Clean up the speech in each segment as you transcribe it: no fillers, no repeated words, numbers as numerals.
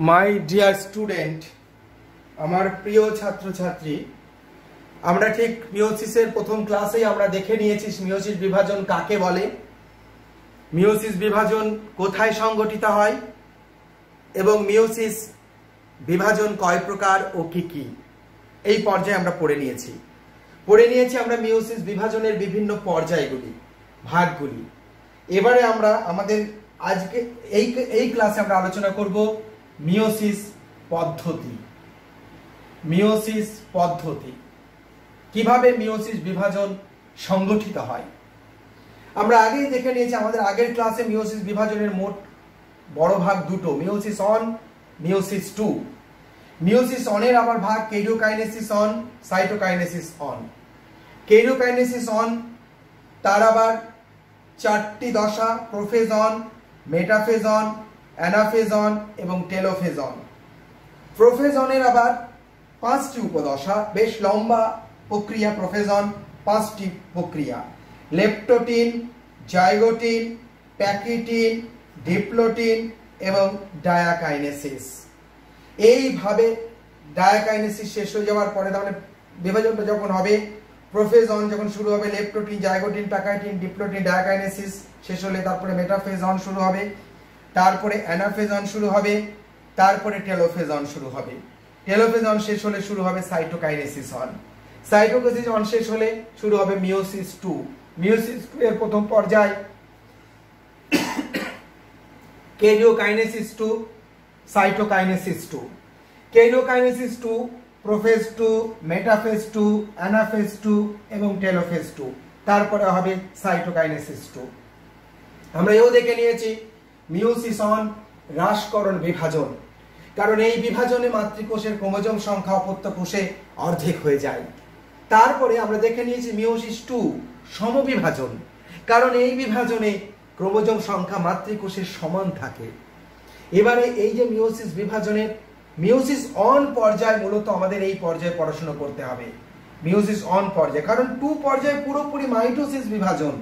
My dear student, আমার প্রিয় ছাত্রছাত্রী, আমরা ঠিক মিওসিসের প্রথম ক্লাসেই আমরা দেখে নিয়েছি মিওসিস বিভাজন কাকে বলে, মিওসিস বিভাজন কোথায় সংগঠিত হয় এবং মিওসিস বিভাজন কয় প্রকার ও কি কি, এই পর্যায়ে আমরা পড়ে নিয়েছি আমরা মিওসিস বিভাজনের বিভিন্ন পর্যায়গুলি, ভাগগুলি। এবারে আমরা আমাদের আজকে এই ক্লাসে আমরা আলোচনা করব মিওসিস পদ্ধতি। মিওসিস পদ্ধতি কিভাবে মিওসিস বিভাজন সংগঠিত হয় আমরা আগেই দেখে নিয়েছি। আমাদের আগের ক্লাসে মিওসিস বিভাজনের মোট বড় ভাগ দুটো, meiosis one, meiosis two. Meiosis অনের আবার ভাগ karyokinesis one, cytokinesis one. Karyokinesis one তার আবার চারটি দশা, prophase one, metaphase one, anaphase one এবং টেলোফেজ অন। প্রোফেজ অনের আবার পাঁচটি উপদশা, বেশ লম্বা প্রক্রিয়া। প্রোফেজ অন পাঁচটি প্রক্রিয়া, লেপ্টোটিন, জাইগোটিন, প্যাকিটিন, ডিপ্লোটিন এবং ডায়াকাইনেসিস। এইভাবে ডায়াকাইনেসিস শেষ হয়ে যাওয়ার পরে, তাহলে বিভাজনটা যখন হবে, প্রোফেজ অন যখন শুরু হবে, leptotene, zygotene, pachytene, diplotene, diakinesis শেষ হলে তারপরে মেটাফেজ অন শুরু হবে, তারপরে অ্যানাফেজ অন শুরু হবে, তারপরে টেলোফেজ অন শুরু হবে। টেলোফেজ অন শেষ হলে শুরু হবে সাইটোকাইনেসিস অন। সাইটোকাইনেসিস অন শেষ হলে শুরু হবে মিওসিস টু। মিওসিস টু এর প্রথম পর্যায় karyokinesis two, cytokinesis two. Karyokinesis two, prophase two, metaphase two, anaphase two এবং টেলোফেজ টু। তারপরে হবে সাইটোকাইনেসিস টু। আমরা এও দেখে নিয়েছি মিওসিস অন হ্রাসকরণ বিভাজন, কারণ এই বিভাজনে মাতৃকোষের ক্রোমোজোম সংখ্যা অপত্য কোষে অর্ধেক হয়ে যায়। তারপরে আমরা দেখে নিয়েছি মিওসিস টু সমবিভাজন, কারণ এই বিভাজনে ক্রোমোজোম সংখ্যা মাতৃকোষের সমান থাকে। এবারে এই যে মিওসিস বিভাজনের মিওসিস অন পর্যায়, মূলত আমাদের এই পর্যায়ে পড়াশোনা করতে হবে, মিওসিস অন পর্যায়ে। কারণ টু পর্যায়ে পুরোপুরি মাইটোসিস বিভাজন,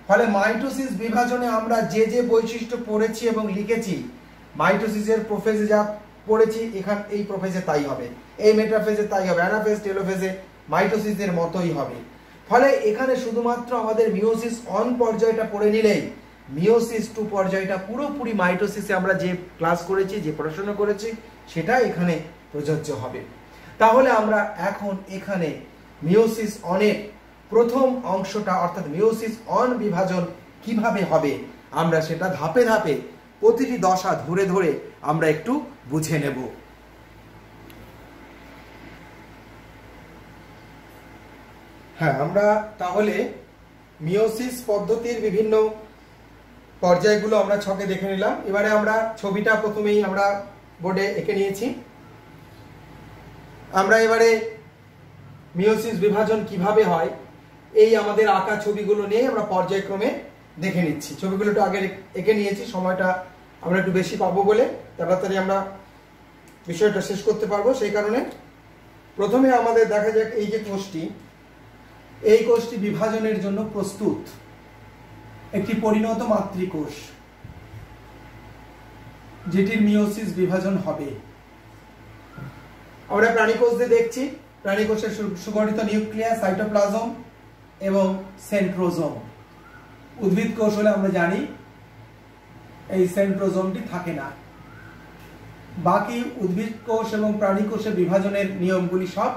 ফলে মাইটোসিস বিভাজনে আমরা যে যে বৈশিষ্ট্য পড়েছি এবং লিখেছি, মাইটোসিসের প্রোফেজে যা পড়েছি এখানে এই প্রোফেজে তাই হবে, এই মেটাফেজে তাই হবে, অ্যানাফেজ, টেলোফেজে মাইটোসিসের মতোই হবে। ফলে এখানে শুধুমাত্র আমাদের মিওসিস অন পর্যায়টা পড়ে নিলেই মিওসিস টু পর্যায়টা পুরোপুরি মাইটোসিসে আমরা যে ক্লাস করেছি, যে পড়াশোনা করেছি, সেটা এখানে প্রযোজ্য হবে। তাহলে আমরা এখন এখানে মিওসিস অনের প্রথম অংশটা, অর্থাৎ মিওসিস অন বিভাজন কিভাবে হবে, আমরা সেটা ধাপে ধাপে প্রতিটি দশা ধরে ধরে আমরা একটু বুঝে নেব। হ্যাঁ, আমরা তাহলে মিওসিস পদ্ধতির বিভিন্ন পর্যায়গুলো আমরা ছকে দেখে নিলাম। এবারে আমরা ছবিটা প্রথমেই আমরা বোর্ডে এঁকে নিয়েছি। আমরা এবারে মিওসিস বিভাজন কিভাবে হয় এই আমাদের আঁকা ছবিগুলো নিয়ে আমরা পর্যায়ক্রমে দেখে নিচ্ছি। ছবিগুলো একটু আগে এঁকে নিয়েছি, সময়টা আমরা একটু বেশি পাবো বলে তাড়াতাড়ি আমরা বিষয়টা শেষ করতে পারবো। সেই কারণে প্রথমে আমাদের দেখা যাক এই যে কোষটি, এই কোষটি বিভাজনের জন্য প্রস্তুত, একটি পরিণত মাতৃকোষ যেটির মিওসিস বিভাজন হবে। আমরা প্রাণীকোষদের দেখছি, প্রাণীকোষের সুগঠিত নিউক্লিয়াস, সাইটোপ্লাজম এবং সেন্ট্রোজোম। উদ্ভিদ কোষ হলে আমরা জানি এই সেন্ট্রোজোমটি থাকে না। বাকি উদ্ভিদ কোষ এবং প্রাণী কোষের বিভাজনের নিয়মগুলি সব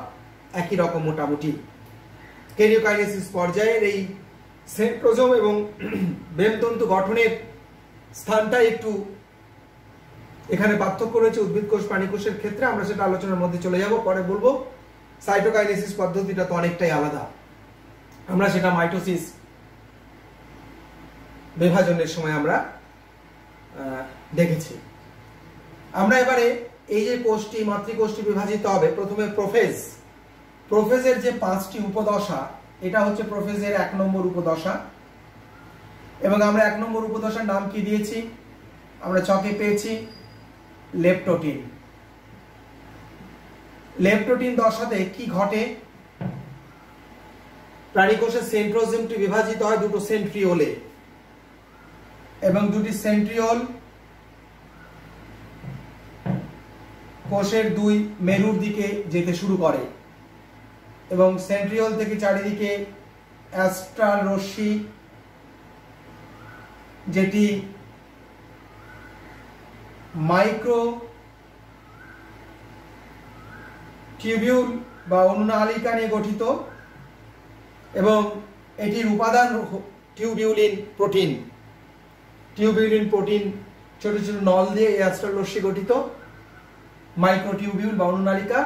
একই রকম মোটামুটি। কেরিওকাইনেসিস পর্যায়ের এই সেন্ট্রোজোম এবং বেমতন্তু গঠনের স্থানটা একটু এখানে পার্থক্য রয়েছে উদ্ভিদ কোষ প্রাণী কোষের ক্ষেত্রে, আমরা সেটা আলোচনার মধ্যে চলে যাব, পরে বলবো। সাইটোকাইনেসিস পদ্ধতিটা তো অনেকটাই আলাদা, আমরা সেটা মাইটোসিস বিভাজনের সময় আমরা দেখেছি। আমরা এবারে এই যে কোষটি, মাতৃকোষটি বিভাজিত হবে, প্রথমে প্রোফেজ। প্রোফেজের যে পাঁচটি উপদশা, এটা হচ্ছে প্রোফেজের 1 নম্বর উপদশা, এবং আমরা 1 নম্বর উপদশার নাম কি দিয়েছি, আমরা ছকে পেয়েছি লেপ্টোটিন। লেপ্টোটিন দশাতে কি ঘটে, প্রাণীকোষের সেন্ট্রোজোমটি বিভাজিত হয় দুটো সেন্ট্রিওলে, এবং দুটি সেন্ট্রিওল কোষের দুই মেরুর দিকে যেতে শুরু করে এবং সেন্ট্রিওল থেকে চারিদিকে অ্যাস্ট্রাল রশ্মি, যেটি মাইক্রো টিউবিউল বা অনুনালিকা নিয়ে গঠিত এবং এটির উপাদান টিউবিউলিন প্রোটিন। টিউবিউলিন প্রোটিন ছোট ছোট নল দিয়ে এই অ্যাস্ট্রাল রশ্মি গঠিত মাইক্রোটিউবিউল বা অনুনালিকা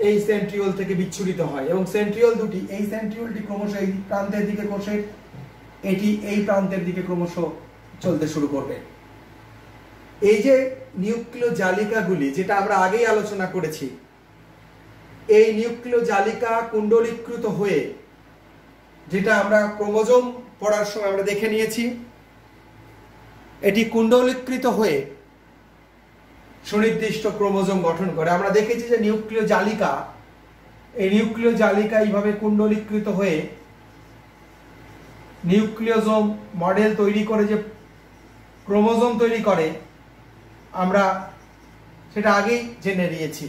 এই সেন্ট্রিওল থেকে বিচ্ছুরিত হয় এবং সেন্ট্রিওল দুটি, এই সেন্ট্রিওলটি ক্রমশ এই প্রান্তের দিকে কোষের, এটি এই প্রান্তের দিকে ক্রমশ চলতে শুরু করবে। এই যে নিউক্লিয় জালিকাগুলি, যেটা আমরা আগেই আলোচনা করেছি, এই নিউক্লিয় জালিকা কুণ্ডলীকৃত হয়ে, যেটা আমরা ক্রোমোজোম পড়ার সময় আমরা দেখে নিয়েছি, এটি কুণ্ডলীকৃত হয়ে সুনির্দিষ্ট ক্রোমোজোম গঠন করে। আমরা দেখেছি যে নিউক্লিয় জালিকা, এই নিউক্লিয় জালিকা এইভাবে কুণ্ডলীকৃত হয়ে নিউক্লিওজোম মডেল তৈরি করে যে ক্রোমোজোম তৈরি করে, আমরা সেটা আগেই জেনে নিয়েছি।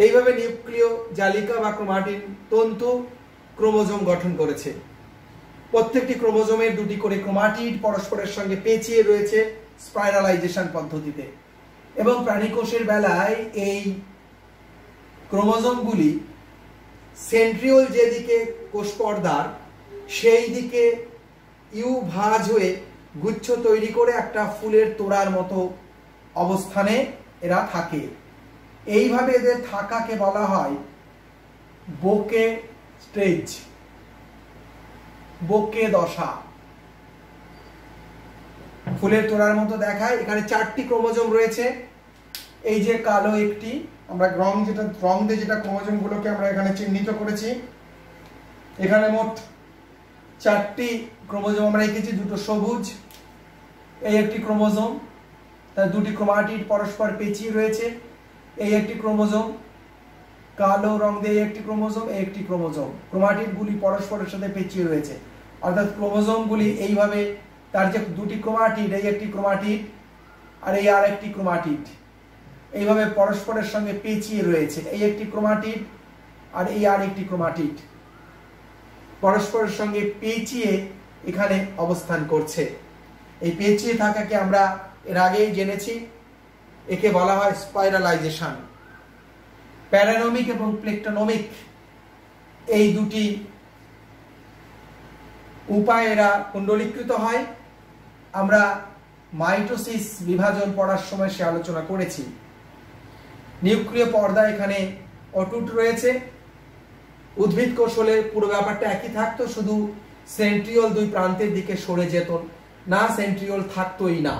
এইভাবে নিউক্লিয় জালিকা বা ক্রোমাটিন তন্তু ক্রোমোজোম গঠন করেছে। প্রত্যেকটি ক্রোমোজোমের দুটি করে ক্রোমাটিড পরস্পরের সঙ্গে পেঁচিয়ে রয়েছে স্পাইরালাইজেশন পদ্ধতিতে এবং প্রাণীকোষের বেলায় এই ক্রোমোজোমগুলি সেন্ট্রিওল যেদিকে কোষ পর্দার, সেই দিকে ইউ ভাঁজ হয়ে গুচ্ছ তৈরি করে একটা ফুলের তোড়ার মতো অবস্থানে এরা থাকে। এইভাবে এদের থাকাকে বলা হয় বোকে স্টেজ, বোকে দশা। ফুলের তোড়ার মতো দেখায়। এখানে 4টি ক্রোমোজোম রয়েছে। এই যে কালো একটি, আমরা রং দিয়ে যেটা ক্রোমোজোম গুলোকে আমরা এখানে চিহ্নিত করেছি, এখানে মোট 4টি ক্রোমোজোম আমরা এঁকেছি। দুটো সবুজ, এই একটি ক্রোমোজোম, তার দুটি ক্রোমাটিড পরস্পর পেঁচিয়ে রয়েছে। এই একটি ক্রোমোজোম, কালো রং দিয়ে একটি ক্রোমোজোম, এই একটি ক্রোমোজোম। ক্রোমাটিড গুলি পরস্পরের সাথে পেঁচিয়ে রয়েছে, অর্থাৎ ক্রোমোজোম গুলি এইভাবে, তার যে দুটি ক্রোমাটিড, এই একটি ক্রোমাটিড আর এই আর একটি ক্রোমাটিড, এইভাবে পরস্পরের সঙ্গে পেঁচিয়ে রয়েছে। এই একটি ক্রোমাটিড আর এই আর একটি ক্রোমাটিড পরস্পরের সঙ্গে পেঁচিয়ে এখানে অবস্থান করছে। এই পেঁচিয়ে থাকাকে আমরা এর আগেই জেনেছি, একে বলা হয় স্পাইরালাইজেশন। প্যারানমিক এবং প্লেকটোনমিক এই দুটি উপায়ে এরা কুণ্ডলীকৃত হয়। আমরা মাইটোসিস বিভাজন পড়ার সময় সে আলোচনা করেছি। নিউক্লিয় পর্দা এখানে অটুট রয়েছে। উদ্ভিদ কোষ হলে পুরো ব্যাপারটা একই থাকতো, শুধু সেন্ট্রিওল দুই প্রান্তের দিকে সরে যেত না, সেন্ট্রিওল থাকতোই না।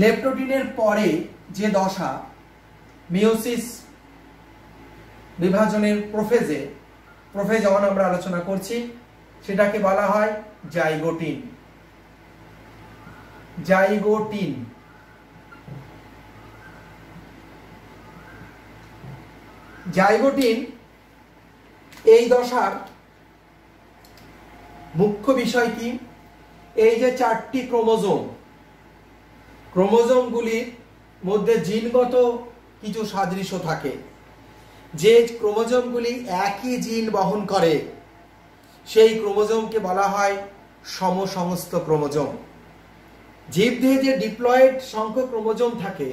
লেপ্টোটিনের পরে যে দশা, মিওসিস বিভাজনের প্রোফেজ অন আমরা আলোচনা করছি, সেটাকে বলা হয় জাইগোটিন। জাইগোটিন জাইগোটিন এই দশার মুখ্য বিষয় কি? এই যে 4টি ক্রোমোজোমগুলির মধ্যে জিনগত কিছু সাদৃশ্য থাকে। যে ক্রোমোজোমগুলি একই জিন বহন করে সেই ক্রোমোজোমকে বলা হয় সমসংস্থ ক্রোমোজোম। জীবদেহে যে ডিপ্লয়েড সংখ্যক ক্রোমোজোম থাকে,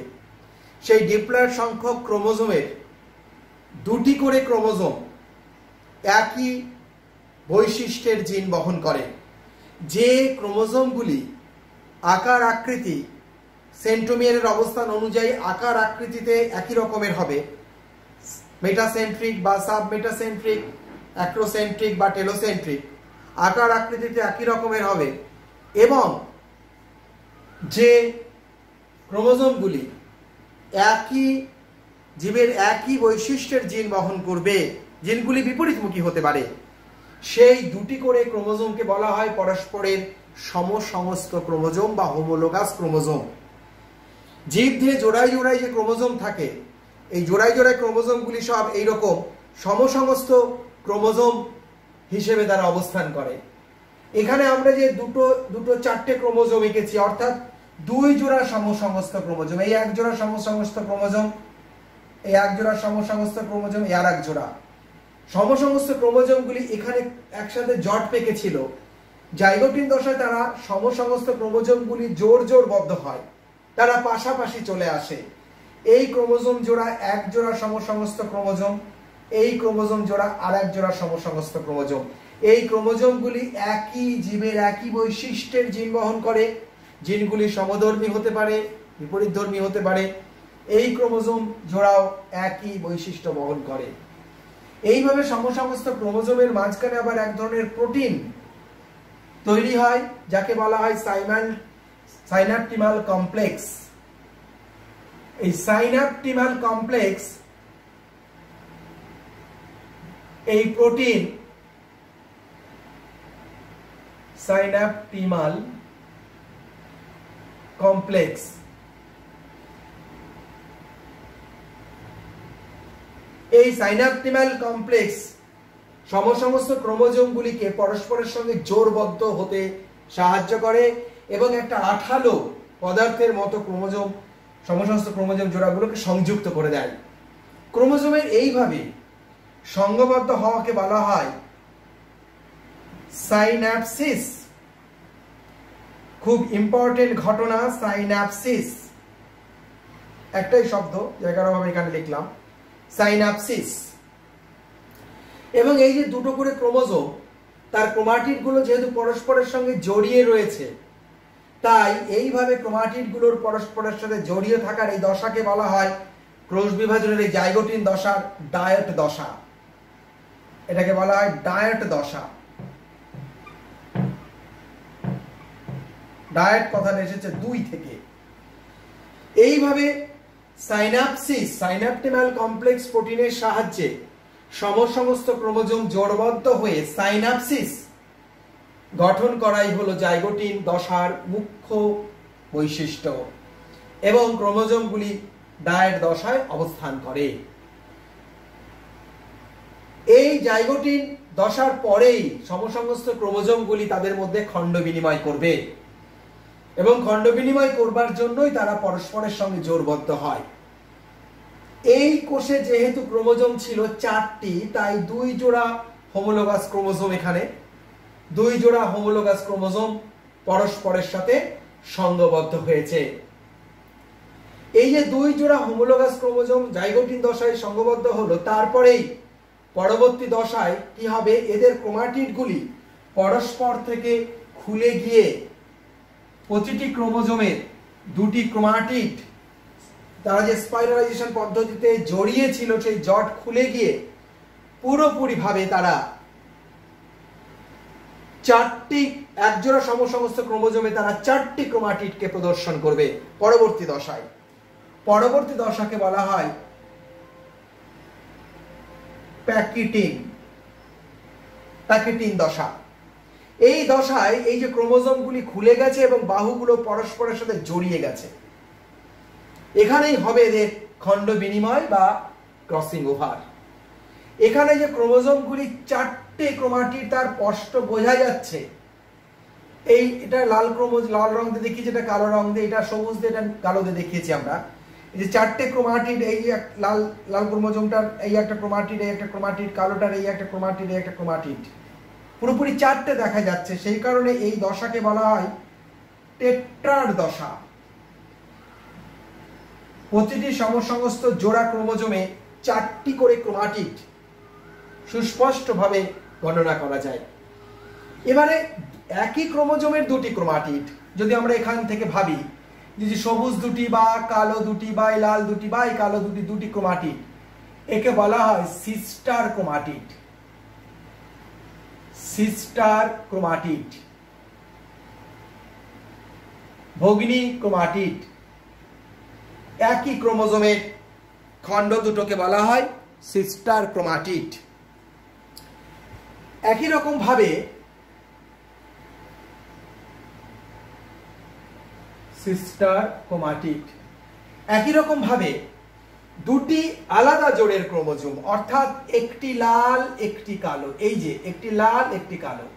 সেই ডিপ্লয়েড সংখ্যক ক্রোমোজোমের 2টি করে ক্রোমোজোম একই বৈশিষ্ট্যের জিন বহন করে। যে ক্রোমোজোমগুলি আকার আকৃতি সেন্ট্রোমিয়ারের অবস্থান অনুযায়ী আকার আকৃতিতে একই রকমের হবে, মেটাসেন্ট্রিক বা সাবমেটাসেন্ট্রিক, অ্যাক্রোসেন্ট্রিক বা টেলোসেন্ট্রিক, আকার আকৃতিতে একই রকমের হবে, এবং যে ক্রোমোজোমগুলি একই জীবের একই বৈশিষ্ট্যের জিন বহন করবে, জিনগুলি বিপরীতমুখী হতে পারে, সেই 2টি করে ক্রোমোজোমকে বলা হয় পরস্পরের সমসংস্থ ক্রোমোজোম বা হোমোলোগাস ক্রোমোজোম। জীবদেহে জোড়ায় জোড়ায় যে ক্রোমোজোম থাকে, এই জোড়ায় জোড়ায় ক্রোমোজোমগুলি সব এইরকম সমসংস্থ ক্রোমোজোম হিসেবে তারা অবস্থান করে। এখানে আমরা যে দুটো 4টে ক্রোমোজোম এঁকেছি, অর্থাৎ দুই জোড়া সমসংস্থ ক্রোমোজোম, এই এক জোড়া সমসংস্থ ক্রোমোজোম, এই এক জোড়া সমসংস্থ ক্রোমোজোম, এই আর এক জোড়া সমসংস্থ ক্রোমোজোমগুলি এখানে একসাথে জট পেকেছিল। জাইগোটিন দশায় তারা সমসংস্থ ক্রোমোজোমগুলি জোর জোর বদ্ধ হয়, তারা পাশাপাশি চলে আসে। এই ক্রোমোজোম জোড়া এক জোড়া সমসংস্থ ক্রোমোজোম, এই ক্রোমোজোম জোড়া আর এক জোড়া সমসংস্থ ক্রোমোজোম। এই ক্রোমোজোমগুলি একই জীবের একই বৈশিষ্ট্যের জিন বহন করে। জিনগুলি সমধর্মী হতে পারে, বিপরীতধর্মী হতে পারে। এই ক্রোমোজোম জোড়াও একই বৈশিষ্ট্য বহন করে। এইভাবে সমসংস্থ ক্রোমোজোমের মাঝখানে আবার এক ধরনের প্রোটিন তৈরি হয়, যাকে বলা হয় সাইন্যাপটিমাল কমপ্লেক্স। এই সাইন্যাপটিমাল কমপ্লেক্স, এই প্রোটিন সাইন্যাপটিমাল কমপ্লেক্স এই সাইন্যাপটিমাল কমপ্লেক্স সমসংস্থ ক্রোমোজোমগুলিকে পরস্পরের সঙ্গে জোরবদ্ধ হতে সাহায্য করে এবং একটা আঠালো পদার্থের মতো ক্রোমোজোম সমসংস্থ ক্রোমোজোম জোড়াগুলোকে সংযুক্ত করে দেয়। ক্রোমোজোমের এইভাবে সংঘবদ্ধ হওয়াকে বলা হয় সাইন্যাপসিস। খুব ইম্পর্টেন্ট ঘটনা সাইন্যাপসিস, একটাই শব্দ, জায়গাভাবে এখানে লিখলাম সাইন্যাপসিস। এবং এই যে দুটো করে ক্রোমোজোম, তার ক্রোমাটিড গুলো যেহেতু পরস্পরের সঙ্গে জড়িয়ে রয়েছে, তাই এইভাবে ক্রোমাটিড গুলোর পরস্পরের সাথে জড়িয়ে থাকার এই দশাকে বলা হয় কোষ বিভাজনের এই জাইগোটিন দশার ডায়েট দশা। এটাকে বলা হয় ডায়েট দশা। ডায়েট কথাটা এসেছে দুই থেকে। এইভাবে সাইন্যাপসিস, সাইন্যাপটিমাল কমপ্লেক্স প্রোটিনের সাহায্যে সমসংস্থ ক্রোমোজোম জোড়বদ্ধ হয়ে সাইন্যাপসিস গঠন করাই হলো জাইগোটিন দশার মুখ্য বৈশিষ্ট্য, এবং ক্রোমোজোমগুলি ডায়েট দশায় অবস্থান করে। এই জাইগোটিন দশার পরেই সমসংস্থ ক্রোমোজোমগুলি তাদের মধ্যে খণ্ড বিনিময় করবে, এবং খণ্ড বিনিময় করবার জন্যই তারা পরস্পরের সঙ্গে জোড়বদ্ধ হয়। এই কোষে যেহেতু ক্রোমোজোম ছিল 4টি, তাই দুই জোড়া হোমোলোগাস ক্রোমোজোম, এখানে দুই জোড়া হোমোলোগাস ক্রোমোজোম পরস্পরের সাথে সংঘবদ্ধ হয়েছে। এই যে দুই জোড়া হোমোলোগাস ক্রোমোজোম জাইগোটিন দশায় সংঘবদ্ধ হলো, তারপরেই পরবর্তী দশায় কি হবে, এদের ক্রোমাটিডগুলি পরস্পর থেকে খুলে গিয়ে প্রতিটি ক্রোমোজোমের দুটি ক্রোমাটিড তারা যে স্পাইরালাইজেশন পদ্ধতিতে জড়িয়েছিল, সেই জট খুলে গিয়ে পুরোপুরি ভাবে তারা 4টি একজোড়া সমসংস্থ ক্রোমোজোমে তারা 4টি ক্রোমাটিডকে প্রদর্শন করবে পরবর্তী দশায়। পরবর্তী দশাকে বলা হয় প্যাকিটিন দশা। এই দশায় এই যে ক্রোমোজোমগুলি খুলে গেছে এবং বাহুগুলো পরস্পরের সাথে জড়িয়ে গেছে, এখানেই হবে এদের খণ্ড বিনিময় বা ক্রসিং ওভার। এখানে যে ক্রোমোজোমগুলি 4টে ক্রোমাটিড, তার স্পষ্ট বোঝা যাচ্ছে। এটা লাল রং দিয়ে দেখিয়েছি, এটা কালো রং দিয়ে, এটা সবুজ দিয়ে, এটা কালো দিয়ে দেখিয়েছি আমরা। এই যে 4টে ক্রোমাটিড, এই লাল ক্রোমোজোমটার এই একটা ক্রোমাটিড, এই একটা ক্রোমাটিড, কালোটার এই একটা ক্রোমাটিড, এই একটা ক্রোমাটিড, পুরোপুরি 4টে দেখা যাচ্ছে। সেই কারণে এই দশাকে বলা হয় টেট্রার দশা। প্রতিটি সমসংস্থ জোড়া ক্রোমোজোমে 4টি করে ক্রোমাটিড সুস্পষ্টভাবে গণনা করা যায়। এবারে একই ক্রোমোজোমের দুটি ক্রোমাটিড, যদি আমরা এখান থেকে ভাবি যে সবুজ দুটি বা কালো দুটি বা লাল দুটি বা কালো দুটি ক্রোমাটিড, একে বলা হয় সিস্টার ক্রোমাটিড। সিস্টার ক্রোমাটিড, ভগ্নী ক্রোমাটিড। একই ক্রোমোজোমের খণ্ড দুটোকে বলা হয় সিস্টার ক্রোমাটিড। একই রকম ভাবে সিস্টার ক্রোমাটিড, একই রকম ভাবে দুটি আলাদা জোড়ের ক্রোমোজোম, অর্থাৎ একটি লাল একটি কালো, এই যে একটি লাল একটি কালো,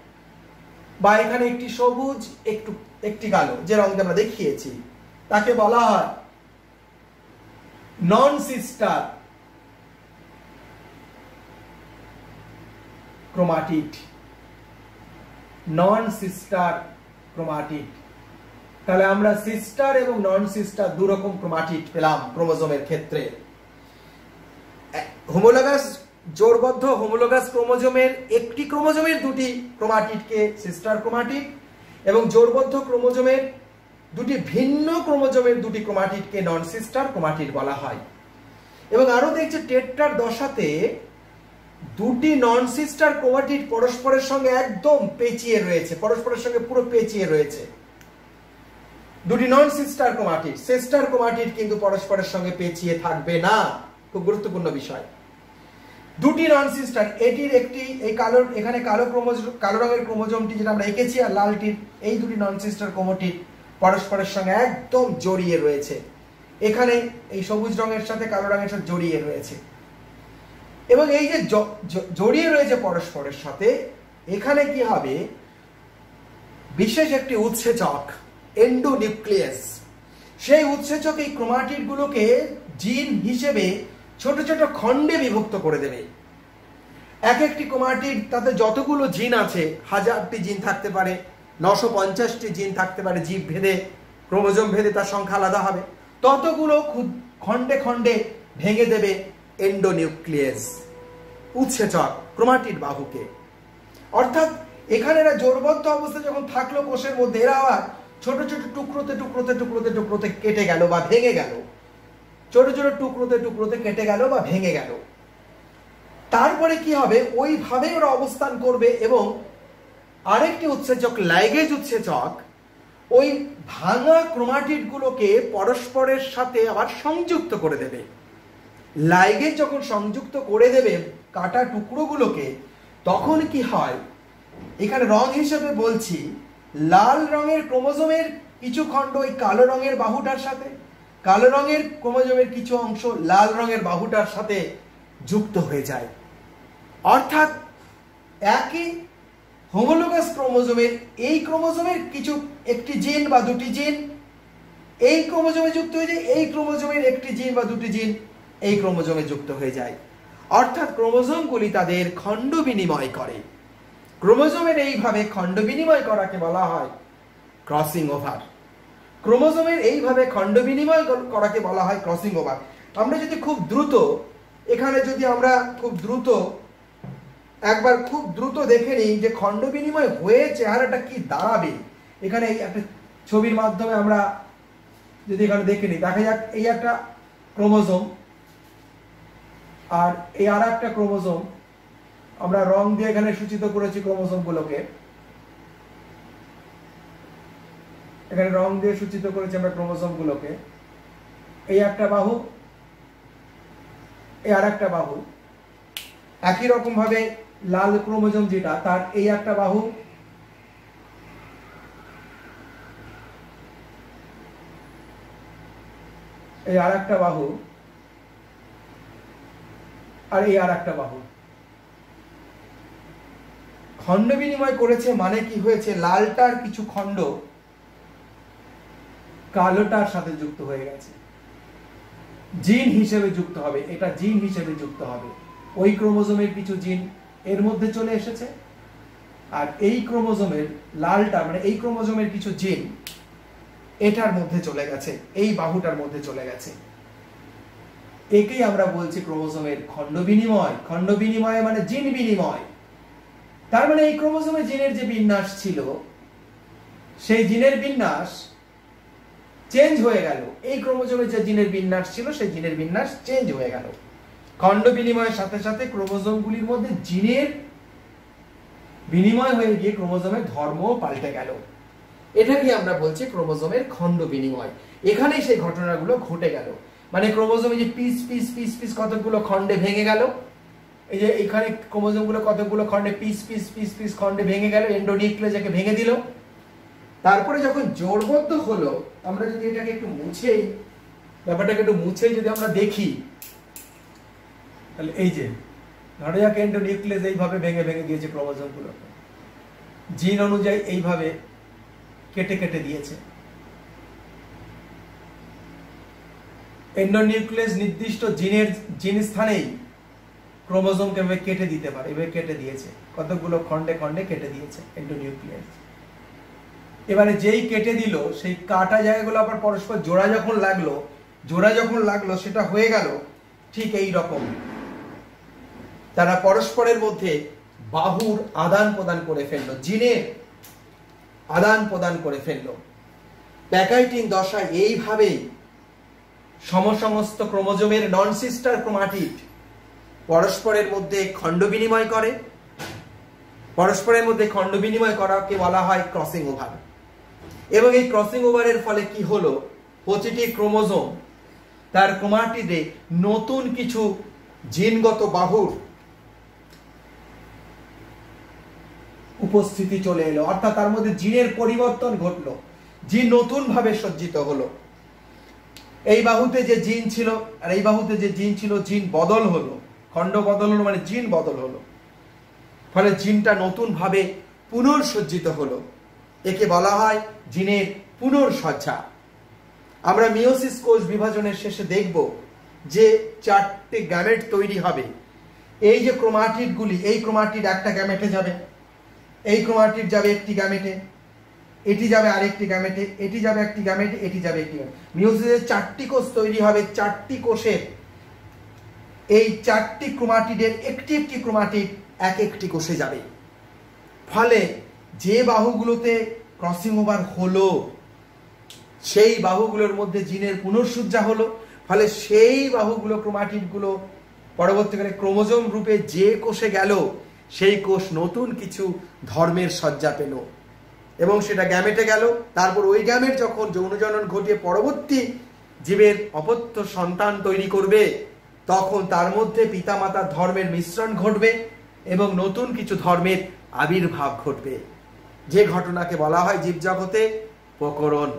বা এখানে একটি সবুজ একটি কালো, যে রঙটা আমরা দেখিয়েছি, তাকে বলা হয় নন সিস্টার ক্রোমাটিড। নন সিস্টার ক্রোমাটিড। তাহলে আমরা সিস্টার এবং নন সিস্টার দু রকম ক্রোমাটিড পেলাম ক্রোমোজোমের ক্ষেত্রে। হোমোলোগাস জোড়বদ্ধ হোমোলোগাস ক্রোমোজোমের একটি ক্রোমোজোমের দুটি ক্রোমাটিডকে সিস্টার ক্রোমাটিড এবং জোড়বদ্ধ ক্রোমোজোমের দুটি ভিন্ন ক্রোমোজোমের দুটি ক্রোমাটিডকে নন সিস্টার ক্রোমাটিড বলা হয়। এবং আরো দেখছে টেট্রার দশাতে দুটি নন সিস্টার ক্রোমাটিড পরস্পরের সঙ্গে একদম পেঁচিয়ে রয়েছে, পরস্পরের সঙ্গে পুরো পেঁচিয়ে রয়েছে। দুটি নন সিস্টার ক্রোমাটিড, সিস্টার ক্রোমাটিড কিন্তু পরস্পরের সঙ্গে পেঁচিয়ে থাকবে না, খুব গুরুত্বপূর্ণ বিষয়। দুটি নন সিস্টার, এটির একটি এই কালো, এখানে কালো রঙের ক্রোমোজোমটি যেটা আমরা এঁকেছি আর লালটির, এই দুটি নন সিস্টার ক্রোমাটিড পরস্পরের সঙ্গে একদম জড়িয়ে রয়েছে। এখানে এই সবুজ রঙের সাথে কালো রঙের সাথে জড়িয়ে রয়েছে এবং এই যে জড়িয়ে রয়েছে পরস্পরের সাথে, এখানে কি হবে, বিশেষ একটি উৎসেচক এন্ডোনিউক্লিয়াস, সেই উৎসেচক এই ক্রোমাটিড গুলোকে জিন হিসেবে ছোট ছোট খণ্ডে বিভক্ত করে দেবে। এক একটি ক্রোমাটিড তাতে যতগুলো জিন আছে, 1000টি জিন থাকতে পারে, 950টি জিন থাকতে পারে, জীব ভেদে ক্রোমোজোম ভেদে তার সংখ্যা আলাদা হবে, ততগুলো খণ্ডে খণ্ডে ভেঙে দেবে এন্ডোনিউক্লিয়াস, উৎসেচক ক্রোমাটিড বাহুকে। অর্থাৎ এখানে এরা জোড়বদ্ধ অবস্থায় যখন থাকলো কোষের মধ্যে, এরা আবার ছোট ছোট টুকরোতে টুকরোতে টুকরোতে টুকরোতে কেটে গেল বা ভেঙে গেল, ছোট ছোট টুকরোতে টুকরোতে কেটে গেল বা ভেঙে গেল। তারপরে কি হবে, ওইভাবে ওরা অবস্থান করবে এবং আরেকটি উৎসেচক লাইগেজ উৎসেচক ওই ভাঙা ক্রোমাটিড গুলোকে পরস্পরের সাথে আবার সংযুক্ত করে দেবে। লাইগেজ যখন সংযুক্ত করে দেবে কাটা টুকরোগুলোকে, তখন কি হয়, এখানে রং হিসেবে বলছি, লাল রঙের ক্রোমোজোমের কিছু খণ্ড ওই কালো রঙের বাহুটার সাথে, কালো রঙের ক্রোমোজোমের কিছু অংশ লাল রঙের বাহুটার সাথে যুক্ত হয়ে যায়। অর্থাৎ একই হোমোলোগাস ক্রোমোজোমের এই ক্রোমোজোমের কিছু একটি জিন বা দুটি জিন এই ক্রোমোজোমে যুক্ত হয়ে যায়, এই ক্রোমোজোমের একটি জিন বা দুটি জিন এই ক্রোমোজোমে যুক্ত হয়ে যায়। অর্থাৎ ক্রোমোজোমগুলি তাদের খণ্ড বিনিময় করে। ক্রোমোজোমের এইভাবে খণ্ড বিনিময় করাকে বলা হয় ক্রসিং ওভার। ক্রোমোজোমের এইভাবে খণ্ড বিনিময় করাকে বলা হয় ক্রসিং ওভার। আমরা যদি খুব দ্রুত, এখানে যদি আমরা খুব দ্রুত একবার খুব দ্রুত দেখে নিই যে খণ্ড বিনিময় হয়ে চেহারাটা কি দাঁড়াবে, এখানে এই একটা ছবির মাধ্যমে আমরা যদি এখানে দেখে নিই, দেখা যাক এই একটা ক্রোমোজোম আর এই আর একটা ক্রোমোজোম, আমরা রং দিয়ে এখানে সূচিত করেছি ক্রোমোজোম গুলোকে, এখানে রং দিয়ে সূচিত করেছি আমরা ক্রোমোজোম গুলোকে। এই একটা বাহু, এই আর একটা বাহু, একই রকম ভাবে লাল ক্রোমোজোম যেটা, তার এই একটা বাহু, এই আর একটা বাহু, আর এই আর একটা বাহু। খণ্ড বিনিময় করেছে মানে কি হয়েছে, লালটার কিছু খণ্ড কালোটার সাথে যুক্ত হয়ে গেছে, জিন হিসেবে যুক্ত হবে, এটা জিন হিসেবে যুক্ত হবে। ওই ক্রোমোজোমের কিছু জিন এর মধ্যে চলে এসেছে আর এই ক্রোমোজোমের লালটা মানে এই ক্রোমোজোমের কিছু জিন এটার মধ্যে চলে গেছে, এই বাহুটার মধ্যে চলে গেছে। একেই আমরা বলছি ক্রোমোজোমের খণ্ড বিনিময়। খণ্ড বিনিময় মানে জিন বিনিময়। তার মানে এই ক্রোমোজোমে জিনের যে বিন্যাস ছিল, সেই জিনের বিন্যাস চেঞ্জ হয়ে গেল। এই ক্রোমোজোমে যে জিনের বিন্যাস ছিল, সেই জিনের বিন্যাস চেঞ্জ হয়ে গেল। খণ্ড বিনিময়ের সাথে সাথে ক্রোমোজোমগুলির মধ্যে জিনের বিনিময় হয়ে গিয়ে ক্রোমোজোমের ধর্ম পাল্টে গেল। এটাকে আমরা বলছি ক্রোমোজোমের খণ্ড বিনিময়। এখানেই সেই ঘটনাগুলো ঘটে গেল। মানে ক্রোমোজোমে যে পিস পিস পিস পিস কতগুলো খণ্ডে ভেঙে গেল, এই যে এখানে ক্রোমোজোমগুলো কতগুলো খণ্ডে পিস পিস পিস পিস খণ্ডে ভেঙে গেল, এন্ডোনিউক্লিয়াসকে ভেঙে দিল। তারপরে যখন জোড়বদ্ধ হলো, আমরা যদি এটাকে একটু মুছেই, ব্যাপারটাকে একটু মুছেই যদি আমরা দেখি, তাহলে এই যে ধরা যাক এন্ডোনিউক্লিয়াস এইভাবে ভেঙে ভেঙে দিয়েছে ক্রোমোজোমগুলো, জিন অনুযায়ী এইভাবে কেটে কেটে দিয়েছে। এন্ডোনিউক্লিয়াস নির্দিষ্ট জিন স্থানেই ক্রোমোজোমকে এভাবে কেটে দিতে পারে, এভাবে কেটে দিয়েছে, কতগুলো খন্ডে খন্ডে কেটে দিয়েছে এন্ডোনিউক্লিয়াস। এবারে যেই কেটে দিল সেই কাটা জায়গাগুলো আবার পরস্পর জোড়া যখন লাগলো সেটা হয়ে গেল ঠিক এই রকম, তারা পরস্পরের মধ্যে বাহুর আদান প্রদান করে ফেললো, জিনের আদান প্রদান করে ফেললো। প্যাকাইটিন দশায় এইভাবেই সমসমস্ত ক্রোমোজোমের নন সিস্টার ক্রোমাটিড পরস্পরের মধ্যে খণ্ড বিনিময় করে। পরস্পরের মধ্যে খণ্ড বিনিময় করাকে বলা হয় ক্রসিং ওভার। এবং এই ক্রসিং ওভারের ফলে কি হলো, প্রতিটি ক্রোমোজোম তার ক্রোমাটিডে নতুন কিছু জিনগত বাহুর উপস্থিতি চলে এলো, অর্থাৎ তার মধ্যে জিনের পরিবর্তন ঘটলো, জিন নতুন ভাবে সজ্জিত হলো। এই বাহুতে যে জিন ছিল আর এই বাহুতে যে জিন ছিল, জিন বদল হলো, খণ্ড বদল হলো মানে জিন বদল হলো, ফলে জিনটা নতুন ভাবে পুনর্সজ্জিত হলো। একে বলা হয় জিনের পুনর্সজ্জা। আমরা মিওসিস কোষ বিভাজনের শেষে দেখব যে 4টে গ্যামেট তৈরি হবে। এই যে ক্রোমাটিড গুলি, এই ক্রোমাটিড একটা গ্যামেটে যাবে, এই ক্রোমাটিড যাবে একটি গ্যামেটে, এটি যাবে আরেকটি গ্যামেটে, এটি যাবে একটি গ্যামেটে, এটি যাবে একটি গ্যামেটে। মিওসিসের 4টি কোষ তৈরি হবে, 4টি কোষের এই 4টি ক্রোমাটিডের একটি একটি ক্রোমাটিড এক একটি কোষে যাবে। ফলে যে বাহুগুলোতে ক্রসিং ওভার হলো সেই বাহুগুলোর মধ্যে জিনের পুনঃসজ্জা হলো, ফলে সেই বাহুগুলো ক্রোমাটিডগুলো পরবর্তীকালে ক্রোমোজোম রূপে যে কোষে গেল সেই কোষ নতুন কিছু ধর্মের সজ্জা পেল এবং সেটা গ্যামেটে গেল। তারপর ওই গ্যামেট যখন যৌনজনন ঘটিয়ে পরবর্তী জীবের অপত্য সন্তান তৈরি করবে তখন তার মধ্যে পিতামাতার ধর্মের মিশ্রণ ঘটবে এবং নতুন কিছু ধর্মের আবির্ভাব ঘটবে, যে ঘটনাকে বলা হয় জীবজগতে প্রকরণ।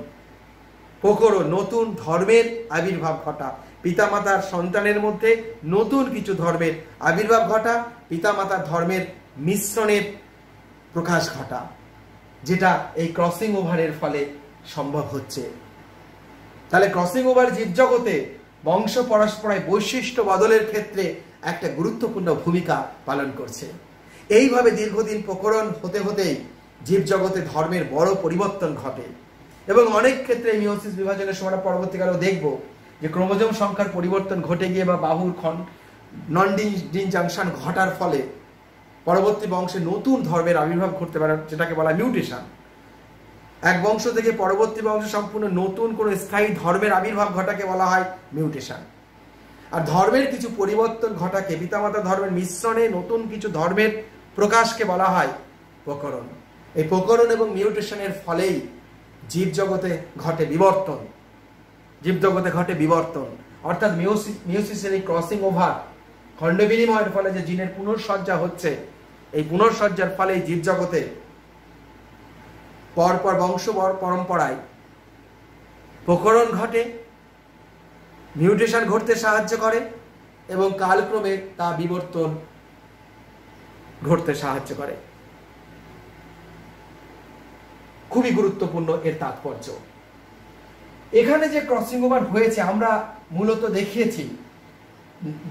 প্রকরণ নতুন ধর্মের আবির্ভাব ঘটা, পিতামাতার সন্তানের মধ্যে নতুন কিছু ধর্মের আবির্ভাব ঘটা, পিতামাতার ধর্মের মিশ্রণের প্রকাশ ঘটা, যেটা এই ক্রসিং ওভারের ফলে সম্ভব হচ্ছে। তাহলে ক্রসিং ওভার জীবজগতে বংশ পরস্পরায় বৈশিষ্ট্য বদলের ক্ষেত্রে একটা গুরুত্বপূর্ণ ভূমিকা পালন করছে। এইভাবে দীর্ঘদিন প্রকরণ হতে হতেই জীবজগতে ধর্মের বড় পরিবর্তন ঘটে এবং অনেক ক্ষেত্রে মিওসিস বিভাজনের সময় পরবর্তীকালেও দেখব যে ক্রোমোজোম সংখ্যার পরিবর্তন ঘটে গিয়ে বা বাহুর নন ডিন জাংশন ঘটার ফলে পরবর্তী বংশে নতুন ধর্মের আবির্ভাব ঘটতে পারে, যেটাকে বলা মিউটেশন। এক বংশ থেকে পরবর্তী বংশে সম্পূর্ণ নতুন কোনো স্থায়ী ধর্মের আবির্ভাব ঘটাকে বলা হয় মিউটেশন। আর ধর্মের কিছু পরিবর্তন ঘটাকে পিতামাতা ধর্মের মিশ্রণে নতুন কিছু ধর্মের প্রকাশকে বলা হয় প্রকরণ। এই প্রকরণ এবং মিউটেশনের ফলেই জীবজগতে ঘটে বিবর্তন, জীবজগতে ঘটে বিবর্তন, অর্থাৎ মিওসিসের এই ক্রসিং ওভার খণ্ড বিনিময়ের ফলে যে জিনের পুনঃসজ্জা হচ্ছে, এই পুনঃসজ্জার ফলে জীবজগতে পরপর বংশ পরম্পরায় প্রকরণ ঘটে, মিউটেশন ঘটতে সাহায্য করে এবং কালক্রমে তা বিবর্তন ঘটতে সাহায্য করে। খুবই গুরুত্বপূর্ণ এর তাৎপর্য। এখানে যে ক্রসিং ওভার হয়েছে আমরা মূলত দেখিয়েছি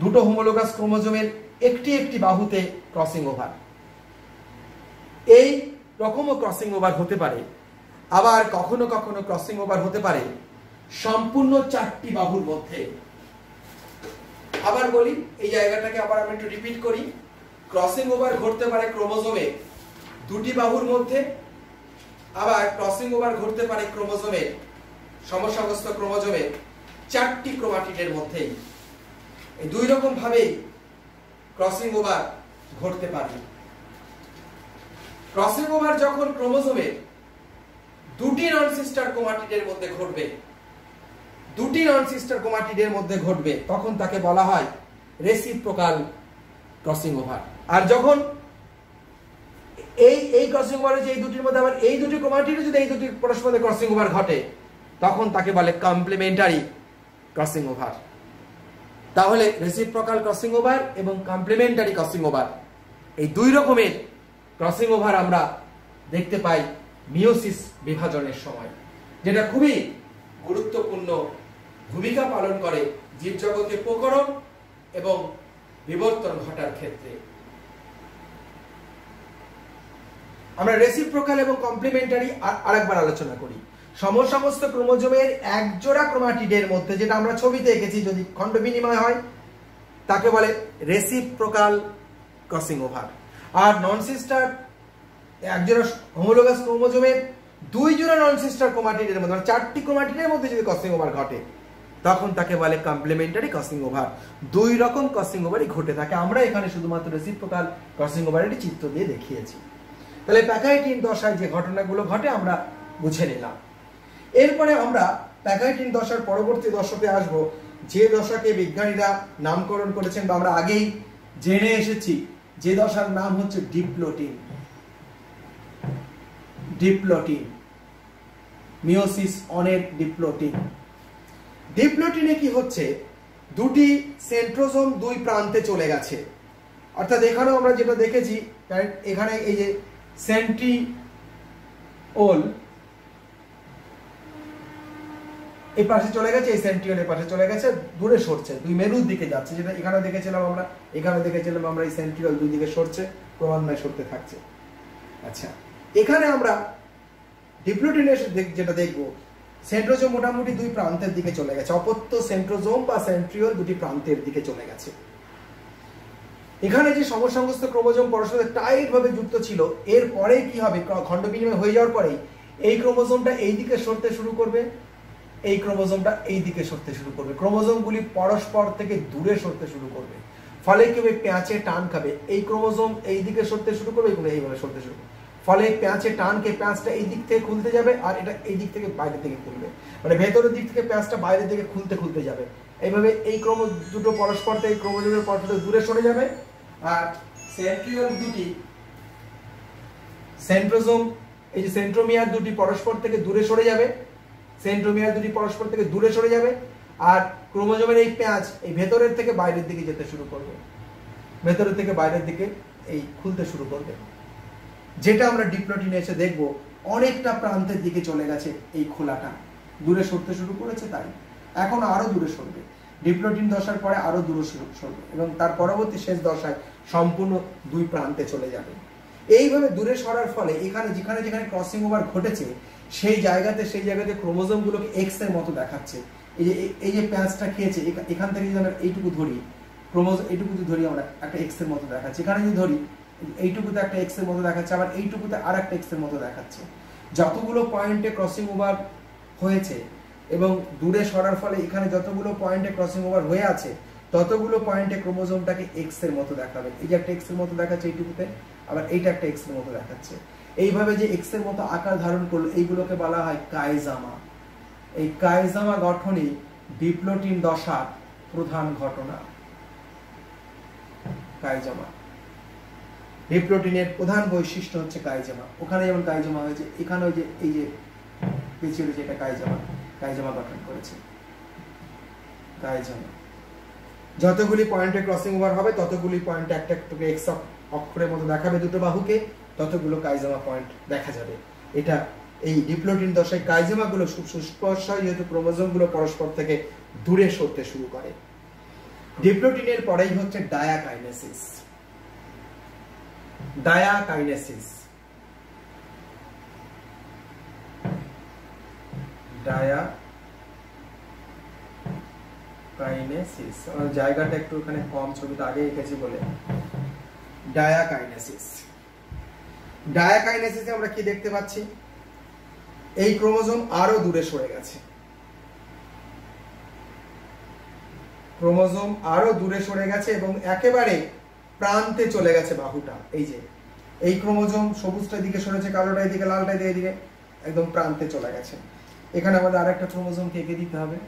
দুটো হোমোলোগাস ক্রোমোজোমের একটি একটি বাহুতে ক্রসিং ওভার। এই রকমও ক্রসিং ওভার হতে পারে, আবার কখনো কখনো ক্রসিং ওভার হতে পারে সম্পূর্ণ 4টি বাহুর মধ্যে। আবার বলি, এই জায়গাটাকে আবার আমি একটু রিপিট করি। ক্রসিং ওভার ঘটতে পারে ক্রোমোজোমে 2টি বাহুর মধ্যে, আবার ক্রসিং ওভার ঘটতে পারে ক্রোমোজোমের সমসমস্ত ক্রোমোজোমের 4টি ক্রোমাটিডের মধ্যেই। এই দুই রকম ভাবে ক্রসিং ওভার ঘটতে পারে। ক্রসিং ওভার যখন ক্রোমোজোমের 2টি নন সিস্টার ক্রোমাটিডের মধ্যে ঘটবে, 2টি নন সিস্টার ক্রোমাটিডের মধ্যে ঘটবে, তখন তাকে বলা হয় রেসিপ্রোকাল ক্রসিং ওভার। আর যখন এই ক্রসিং ওভারে যে এই দুটির মধ্যে আবার এই দুটি ক্রোমাটিডে যদি এই দুটি পরস্পরের ক্রসিং ওভার ঘটে তখন তাকে বলে কমপ্লিমেন্টারি ক্রসিং ওভার। তাহলে রেসিপ্রোকাল ক্রসিং ওভার এবং কমপ্লিমেন্টারি ক্রসিং ওভার এই দুই রকমের ক্রসিং ওভার আমরা দেখতে পাই মিওসিস বিভাজনের সময়, যেটা খুবই গুরুত্বপূর্ণ ভূমিকা পালন করে জীবজগতে প্রকরণ এবং বিবর্তন ঘটার ক্ষেত্রে। আমরা রেসিপ্রোকাল এবং কমপ্লিমেন্টারি আরেকবার আলোচনা করি। সমস্ত ক্রোমোজোমের একজোড়া ক্রোমাটিডের মধ্যে, যেটা আমরা ছবিতে এঁকেছি, যদি খণ্ড বিনিময় হয় তাকে বলে রেসিপ্রোকাল ক্রসিং ওভার। আর নন সিস্টার একজোড়া হোমোলোগাস ক্রোমোজোমের দুই জোড়া নন সিস্টার ক্রোমাটিডের মধ্যে, মানে 4টি ক্রোমাটিডের মধ্যে যদি ক্রসিং ওভার ঘটে তখন তাকে বলে কমপ্লিমেন্টারি ক্রসিং ওভার। দুই রকম ক্রসিং ওভারই ঘটে থাকে। আমরা এখানে শুধুমাত্র রেসিপ্রোকাল ক্রসিং ওভারেরই চিত্র দিয়ে দেখিয়েছি। তাহলে প্যাকাইটিন দশায় যে ঘটনাগুলো ঘটে আমরা বুঝে নিলাম। এরপরে আমরা প্যাকাইটিন দশার পরবর্তী দশাতে আসব, যে দশাকে বিজ্ঞানীরা নামকরণ করেছেন বা আমরা আগেই জেনে এসেছি, যে দশার নাম হচ্ছে ডিপ্লোটিন। ডিপ্লোটিন, মিওসিস অনের ডিপ্লোটিন। ডিপ্লোটিনে কি হচ্ছে, দুটি সেন্ট্রোজোম দুই প্রান্তে চলে গেছে। অর্থাৎ এখানেও আমরা যেটা দেখেছি, এখানে এই যে সেন্ট্রিওল এই পাশে চলে গেছে, এই সেন্ট্রিওল এই পাশে চলে গেছে, দূরে সরছে, দুই মেরুর দিকে যাচ্ছে, যেটা এখানে দেখেছিলাম আমরা। এখানে দেখেছিলাম আমরা এই সেন্ট্রিওল দুই দিকে সরছে, ক্রমান্বয়ে সরতে থাকছে। আচ্ছা, এখানে আমরা ডিপ্লোটিনের যেটা দেখবো, সেন্ট্রোজোম মোটামুটি দুই প্রান্তের দিকে চলে গেছে, অপত্য সেন্ট্রোজোম বা সেন্ট্রিওল দুটি প্রান্তের দিকে চলে গেছে। এখানে যে সমসংস্থ ক্রোমোজোম পরস্পর টাইট ভাবে যুক্ত ছিল, এর পরে কি হবে, খণ্ড বিনিময় হয়ে যাওয়ার পরেই এই ক্রোমোজোমটা এই দিকে সরতে শুরু করবে, এই ক্রোমোজোমটা এই দিকে সরতে শুরু করবে, ক্রোমোজোমগুলি পরস্পর থেকে দূরে সরতে শুরু করবে। ফলে কি হবে, প্যাঁচে টান খাবে, এই ক্রোমোজোম এই দিকে সরতে শুরু করবে, এগুলো এইভাবে সরতে শুরু করবে। ফলে প্যাঁচে টানকে প্যাঁচটা এই দিক থেকে খুলতে যাবে, আর এটা এই দিক থেকে বাইরে থেকে খুলবে, মানে ভেতরের দিক থেকে প্যাঁচটা বাইরের দিকে খুলতে যাবে। এইভাবে এই দুটো পরস্পর থেকে ক্রোমোজোমের পরস্পর দূরে সরে যাবে। আর সেন্ট্রিওল দুটি, সেন্ট্রোজোম, এই যে সেন্ট্রোমিয়ার দুটি পরস্পর থেকে দূরে সরে যাবে, সেন্ট্রোমিয়ার দুটি পরস্পর থেকে দূরে সরে যাবে। আর ক্রোমোজোমের এই প্যাঁচ এই ভেতরের থেকে বাইরের দিকে যেতে শুরু করবে, ভেতরের থেকে বাইরের দিকে এই খুলতে শুরু করবে। যেটা আমরা ডিপ্লোটিনে এসে দেখবো, অনেকটা প্রান্তের দিকে চলে গেছে, এই খোলাটা দূরে সরতে শুরু করেছে, তাই এখন আরো দূরে সরবে। ডিপ্লোটিন দশার পরে আরো দূরে সরবে এবং তার পরবর্তী শেষ দশায় সম্পূর্ণ দুই প্রান্তে চলে যাবে। এইভাবে দূরে সরার ফলে এখানে যেখানে যেখানে ক্রসিং ওভার ঘটেছে সেই জায়গাতে ক্রোমোজোম গুলোকে এক্স এর মতো দেখাচ্ছে। এই যে প্যাঁচটা খেয়েছে, এখান থেকে যদি আমরা এইটুকু ধরি, ক্রোমোজোম এইটুকু ধরি, আমরা একটা এক্স এর মতো দেখাচ্ছে। এখানে যদি ধরি, এইটুকুতে একটা এক্স এর মতো দেখাচ্ছে, আবার এইটুকুতে আর একটা এক্স এর মতো দেখাচ্ছে। যতগুলো পয়েন্টে ক্রসিং ওভার হয়েছে এবং দূরে সরার ফলে এখানে যতগুলো পয়েন্টে ক্রসিং ওভার হয়ে আছে, ততগুলো পয়েন্টে ক্রোমোজোমটাকে এক্স এর মতো দেখাবে। এই যে একটা এক্স এর মতো দেখাচ্ছে এইটুকুতে, আবার এইটা একটা এক্স এর মতো দেখাচ্ছে। এইভাবে যে এক্স এর মতো আকার ধারণ করলো, এইগুলোকে বলা হয় কাইজামা। এই কাইজামা গঠনই ডিপ্লোটিন দশার প্রধান ঘটনা। কাইজামা, ডিপ্লোটিনের প্রধান বৈশিষ্ট্য হচ্ছে কাইজামা। ওখানে যেমন কাইজামা হয়েছে, এখানে ওই যে এই যে পেছনে যেটা কাইজামা গঠন করেছে। কাইজামা যতগুলি পয়েন্টে ক্রসিং ওভার হবে, ততগুলি পয়েন্টে একটা একটা এক্স অক্ষরের মতো দেখাবে দুটো বাহুকে, ততগুলো কাইজামা পয়েন্ট দেখা যাবে। এটা এই ডিপ্লোটিন দশায় কাইজামা গুলো সুস্পষ্ট হয়, যেহেতু ক্রোমোজোম গুলো পরস্পর থেকে দূরে সরতে শুরু করে। ডিপ্লোটিনের পরেই হচ্ছে ডায়াকাইনেসিস। ডায়াকাইনেসিস, ডায়াকাইনেসিস, জায়গাটা একটু ওখানে কম, ছবিটা আগে এঁকেছি বলে। ডায়াকাইনেসিস, ডায়াকাইনেসিসে আমরা কি দেখতে পাচ্ছি, এই ক্রোমোজোম আরো দূরে সরে গেছে, ক্রোমোজোম আরো দূরে সরে গেছে এবং একেবারে প্রান্তে চলে গেছে বাহুটা। এই যে এই ক্রোমোজোম সবুজটা দিকে সরেছে, কালোটা এদিকে, লালটা এদিকে, একদম প্রান্তে চলে গেছে। এখানে আমাদের আরেকটা ক্রোমোজোমকে এঁকে দিতে হবে।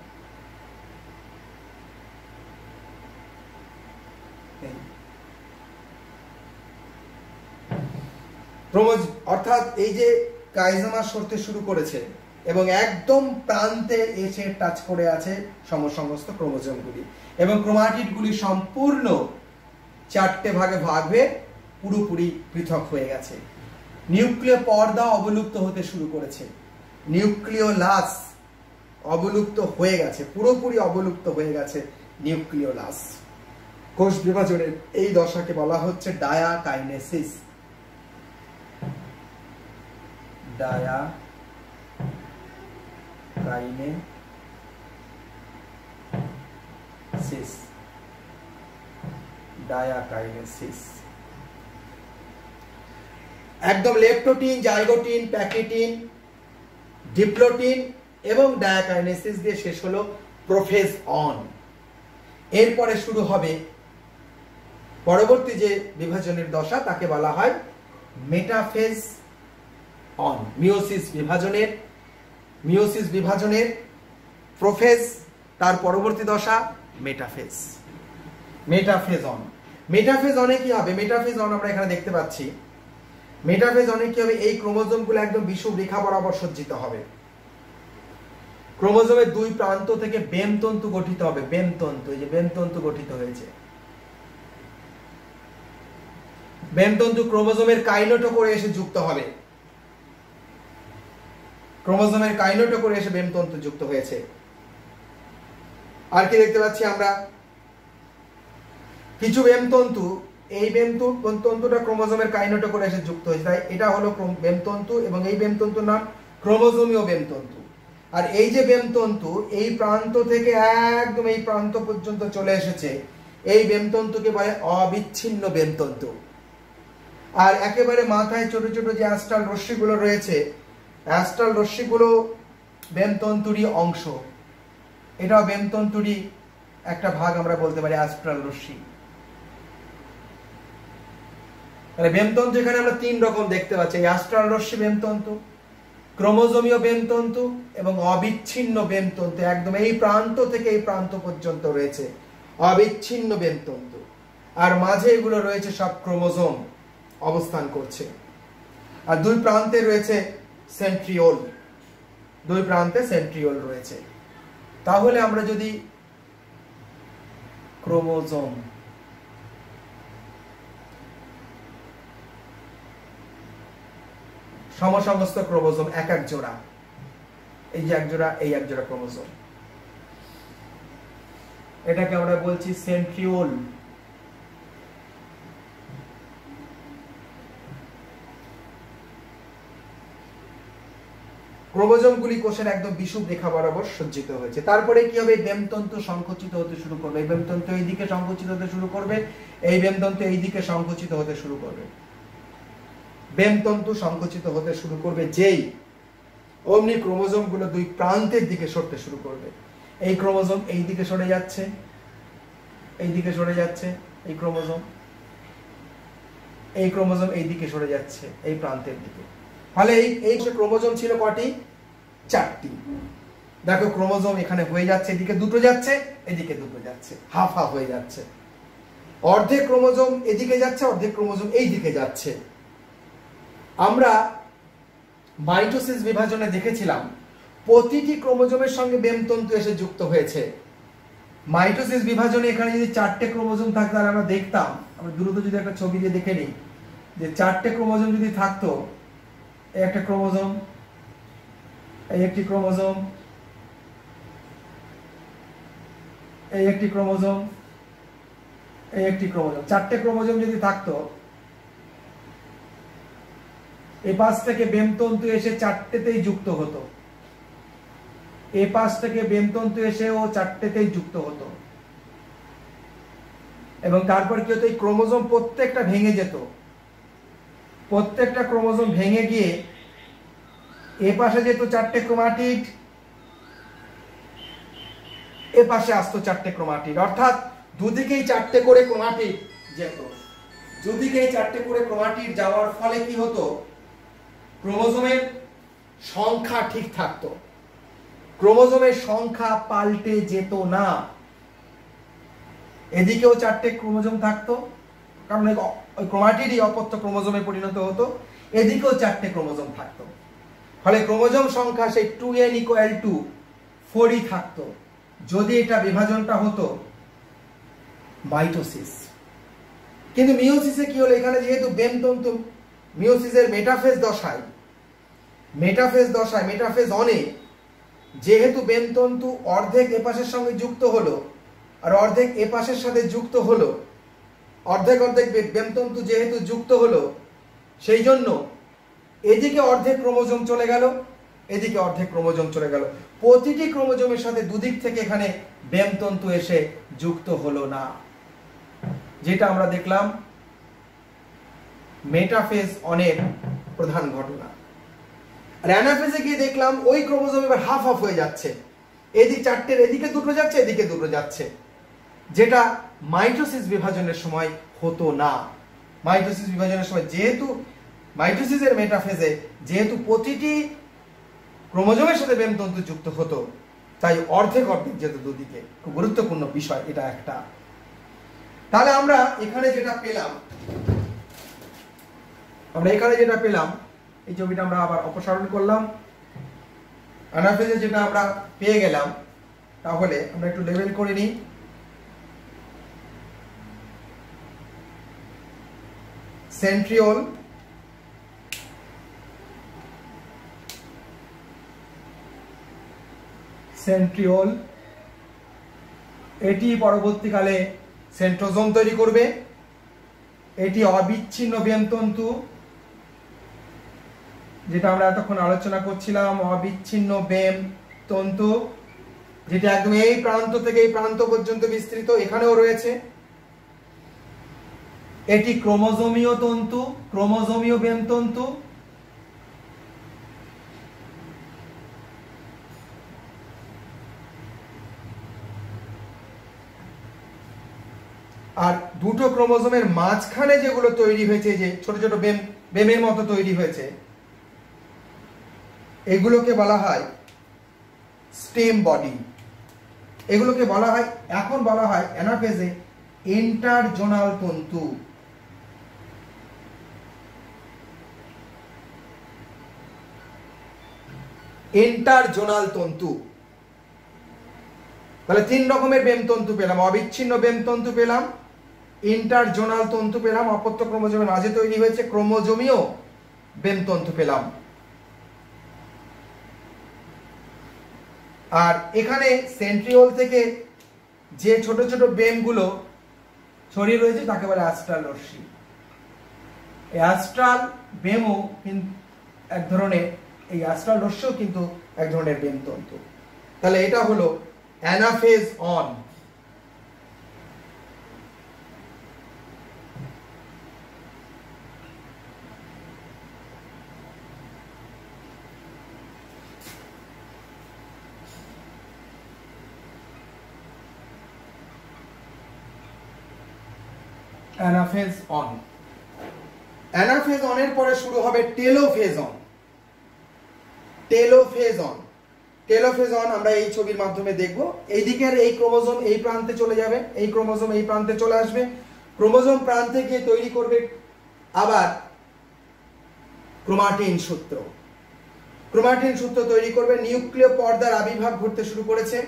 অর্থাৎ এই যে কাইজামা সরতে শুরু করেছে এবং একদম প্রান্তে এসে টাচ করে আছে সমস্ত ক্রোমোজোমগুলি, এবং ক্রোমাটিডগুলি সম্পূর্ণ 4টে ভাগে ভাগ হয়ে পুরোপুরি পৃথক হয়ে গেছে। নিউক্লিয় পর্দা অবলুপ্ত হতে শুরু করেছে, নিউক্লিওলাস অবলুপ্ত হয়ে গেছে, পুরোপুরি অবলুপ্ত হয়ে গেছে নিউক্লিওলাস। কোষ বিভাজনের এই দশাকে বলা হচ্ছে ডায়াকাইনেসিস। ডায়াকাইনেসিস একদম লেপ্টোটিন, জাইগোটিন, প্যাকেটিন, ডিপ্লোটিন এবং ডায়াকাইনেসিস দিয়ে শেষ হলো প্রোফেজ অন। এরপরে শুরু হবে পরবর্তী যে বিভাজনের দশা, তাকে বলা হয় মেটাফেজ অন। মিওসিস বিভাজনের প্রোফেজ, তার পরবর্তী দশা মেটাফেজ। Metaphase on. মেটাফেজ অনে কি হবে? মেটাফেজ অন আমরা এখানে দেখতে পাচ্ছি। মেটাফেজ অনে কি হবে? এই ক্রোমোজোমগুলো একদম বিষুব রেখা বরাবর সজ্জিত হবে। ক্রোমোজোমের দুই প্রান্ত থেকে বেমতন্তু গঠিত হবে। বেমতন্তু, এই যে বেমতন্তু গঠিত হয়েছে। বেমতন্তু ক্রোমোজোমের কাইনেটোকোরে এসে যুক্ত হবে। ক্রোমোজোমের কাইনেটোকোরে এসে বেমতন্তু যুক্ত হয়েছে। আর কি দেখতে পাচ্ছি আমরা? কিছু বেমতন্তু, এই বেমতন্তুটা ক্রোমোজোমের কাইনেটোকোরে এসে যুক্ত হয়েছে, তাই এটা হলো বেমতন্তু এবং এই বেমতন্তুর নাম ক্রোমোজোমীয় বেমতন্তু। আর এই যে বেমতন্তু এই প্রান্ত থেকে একদম এই প্রান্ত পর্যন্ত চলে এসেছে, এই বেমতন্তুকে বলে অবিচ্ছিন্ন বেমতন্তু। আর একেবারে মাথায় ছোট ছোট যে অ্যাস্ট্রাল রশ্মিগুলো রয়েছে, অ্যাস্ট্রাল রশ্মিগুলো বেমতন্তুরই অংশ। এটাও বেমতন্তুরই একটা ভাগ আমরা বলতে পারি, অ্যাস্ট্রাল রশ্মি। তাহলে বেমতন্তু এখানে আমরা তিন রকম দেখতে পাচ্ছি, অ্যাস্ট্রাল রশ্মি বেমতন্তু, ক্রোমোজোমীয় বেমতন্তু এবং অবিচ্ছিন্ন বেমতন্তু। একদম এই প্রান্ত থেকে এই প্রান্ত পর্যন্ত রয়েছে অবিচ্ছিন্ন বেমতন্তু। আর মাঝে এগুলো রয়েছে সব ক্রোমোজোম অবস্থান করছে। আর দুই প্রান্তে রয়েছে সেন্ট্রিওল, দুই প্রান্তে সেন্ট্রিওল রয়েছে। তাহলে আমরা যদি ক্রোমোজোম সমসমস্ত ক্রোমোজোম এক এক জোড়া, এই যে এক জোড়া, এই এক জোড়া ক্রোমোজোম, এটাকে আমরা বলছি সেন্ট্রিওল। ক্রোমোজোমগুলি কোষের একদম বিষুব রেখা বরাবর সজ্জিত হয়েছে। তারপরে কি হবে? বেমতন্তু সংকুচিত হতে শুরু করবে। এই বেমতন্তু এই দিকে সংকুচিত হতে শুরু করবে, এই বেমতন্তু এই দিকে সংকুচিত হতে শুরু করবে। বেমতন্তু সংকুচিত হতে শুরু করবে যেই, অমনি ক্রোমোজোমগুলো দুই প্রান্তের দিকে সরতে শুরু করবে। এই ক্রোমোজোম এই দিকে সরে যাচ্ছে, এই দিকে সরে যাচ্ছে, এই ক্রোমোজোম এই দিকে সরে যাচ্ছে এই প্রান্তের দিকে। ফলে এই ক্রোমোজোম ছিল কটি? চারটি। দেখো ক্রোমোজোম এখানে হয়ে যাচ্ছে, এদিকে দুটো যাচ্ছে, এদিকে দুটো যাচ্ছে, হাফ হাফ হয়ে যাচ্ছে। অর্ধেক ক্রোমোজোম এদিকে যাচ্ছে, অর্ধেক ক্রোমোজোম এই দিকে যাচ্ছে। আমরা মাইটোসিস বিভাজনে দেখেছিলাম প্রতিটি ক্রোমোজোমের সঙ্গে বেমতন্তু এসে যুক্ত হয়েছে। মাইটোসিস বিভাজনে এখানে যদি চারটে ক্রোমোজোম থাকতো, আর আমরা দেখতাম, আমরা দ্রুত যদি একটা ছবি দিয়ে দেখে নিই, যে চারটে ক্রোমোজোম যদি থাকতো, এই একটা ক্রোমোজোম, এই একটি ক্রোমোজোম, এই একটি ক্রোমোজোম, এই একটি ক্রোমোজোম, চারটে ক্রোমোজোম যদি থাকতো, এই পাশ থেকে বেমতন্তু এসে চারটেতেই যুক্ত হতো, এই পাশ থেকে বেমতন্তু এসে ও চারটেতেই যুক্ত হতো। এবং তারপর কি হতো? এই ক্রোমোজোম প্রত্যেকটা ভেঙে যেত, প্রত্যেকটা ক্রোমোজোম ভেঙে গিয়ে এ পাশে যেত চারটে ক্রোমাটিড, এ পাশে আসতো চারটে ক্রোমাটিড, অর্থাৎ দুদিকেই চারটে করে ক্রোমাটিড যেত। দুদিকেই চারটে করে ক্রোমাটিড যাওয়ার ফলে কি হতো? ক্রোমোজোমের সংখ্যা ঠিক থাকতো, ক্রোমোজোমের সংখ্যা পাল্টে যেত না। এদিকেও চারটে ক্রোমোজোম থাকতো, কারণ ওই ক্রোমাটিডই অপত্য ক্রোমোজোমে পরিণত হতো, এদিকেও চারটে ক্রোমোজোম থাকতো। ফলে ক্রোমোজোম সংখ্যা সেই 2n = 4ই থাকতো যদি এটা বিভাজনটা হতো মাইটোসিস। কিন্তু মিওসিসে কি হলো? এখানে যেহেতু বেমতন্তু মিওসিসের মেটাফেজ দশায়, মেটাফেজ অনে যেহেতু বেমতন্তু অর্ধেক এপাশের সঙ্গে যুক্ত হলো আর অর্ধেক এপাশের সাথে যুক্ত হলো, অর্ধেক অর্ধেক বেমতন্তু যেহেতু যুক্ত হলো, সেই জন্য এদিকে অর্ধেক ক্রোমোজোম চলে গেল, এদিকে অর্ধেক ক্রোমোজোম চলে গেল। প্রতিটি ক্রোমোজোমের সাথে দুদিক থেকে এখানে বেমতন্তু এসে যুক্ত হলো না, যেটা আমরা দেখলাম মেটাফেজ অনের প্রধান ঘটনা। আর অ্যানাফেজে গিয়ে দেখলাম ওই ক্রোমোজোম এবার হাফ হাফ হয়ে যাচ্ছে, এদিক চারটের এদিকে দুটো যাচ্ছে, এদিকে দুটো যাচ্ছে, যেটা মাইটোসিস বিভাজনের সময় হতো না। মাইটোসিস বিভাজনের সময় যেহেতু মাইটোসিসের মেটাফেজে যেহেতু প্রতিটি ক্রোমোজোমের সাথে বেমতন্তু যুক্ত হতো, তাই অর্ধেক অর্ধেক যেত দুদিকে। খুব গুরুত্বপূর্ণ বিষয় এটা একটা। তাহলে আমরা এখানে যেটা পেলাম, এই ছবিটা আমরা আবার অপসারণ করলাম। অ্যানাফেজে যেটা আমরা পেয়ে গেলাম, তাহলে আমরা একটু লেবেল করে নিই। সেন্ট্রিওল, সেন্ট্রিওল এটি পরবর্তীকালে সেন্ট্রোজোম তৈরি করবে। এটি অবিচ্ছিন্ন বেমতন্তু, যেটা আমরা এতক্ষণ আলোচনা করছিলাম, অবিচ্ছিন্ন বেমতন্তু, যেটা একদম এই প্রান্ত থেকে এই প্রান্ত পর্যন্ত বিস্তৃত, এখানেও রয়েছে। এটি ক্রোমোজোমীয় তন্তু, ক্রোমোজোমীয় বেমতন্তু। আর দুটো ক্রোমোজোমের মাঝখানে যেগুলো তৈরি হয়েছে, যে ছোট ছোট বেমের মতো তৈরি হয়েছে, এগুলোকে বলা হয় স্টেম বডি। এগুলোকে বলা হয়, এখন বলা হয় অ্যানাফেজে ইন্টারজোনাল তন্তু। ইন্টারজোনাল তন্তু। তাহলে তিন রকমের বেমতন্তু পেলাম, অবিচ্ছিন্ন বেমতন্তু পেলাম, ইন্টারজোনাল তন্তু পেলাম, অপত্য ক্রোমোজোমের মাঝে তৈরি হয়েছে, ক্রোমোজোমীয় বেমতন্তু পেলাম। আর এখানে সেন্ট্রিওল থেকে যে ছোট ছোট বেমগুলো ছড়িয়ে রয়েছে তাকে বলে অ্যাস্ট্রাল রশ্মি। এই অ্যাস্ট্রাল বেমও কিন্তু এক ধরনের, এই অ্যাস্ট্রাল রশ্মিও কিন্তু এক ধরনের বেমতন্তু। তাহলে এটা হলো anaphase one. Anaphase one. Anaphase অনের পরে শুরু হবে telophase one. Telophase one, telophase one আমরা এই ছবির মাধ্যমে দেখব। এই দিকের এই ক্রোমোজোম এই প্রান্তে চলে যাবে, এই ক্রোমোজোম এই প্রান্তে চলে আসবে, ক্রোমোজোম প্রান্তে গিয়ে তৈরি করবে আবার ক্রোমাটিন সূত্র। ক্রোমাটিন সূত্র তৈরি করবে, নিউক্লিয় পর্দার আবির্ভাব ঘটতে শুরু করেছে,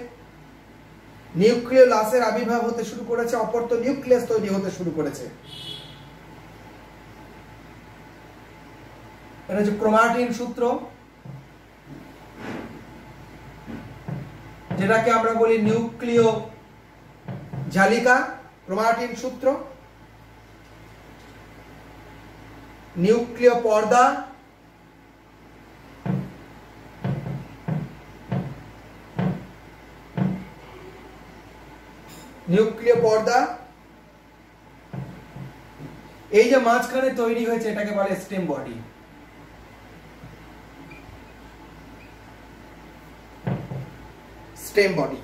নিউক্লিয় লাসের আবির্ভাব হতে শুরু করেছে, অপত্য নিউক্লিয়াস তৈরি হতে শুরু করেছে। এটা হচ্ছে ক্রোমাটিন সূত্র, যেটাকে আমরা বলি নিউক্লিয় জালিকা। ক্রোমাটিন সূত্র, নিউক্লিয় পর্দা, নিউক্লিয় পর্দা, এই যে মাঝখানে তৈরি হয়েছে এটাকে বলে স্টেম বডি। স্টেম বডি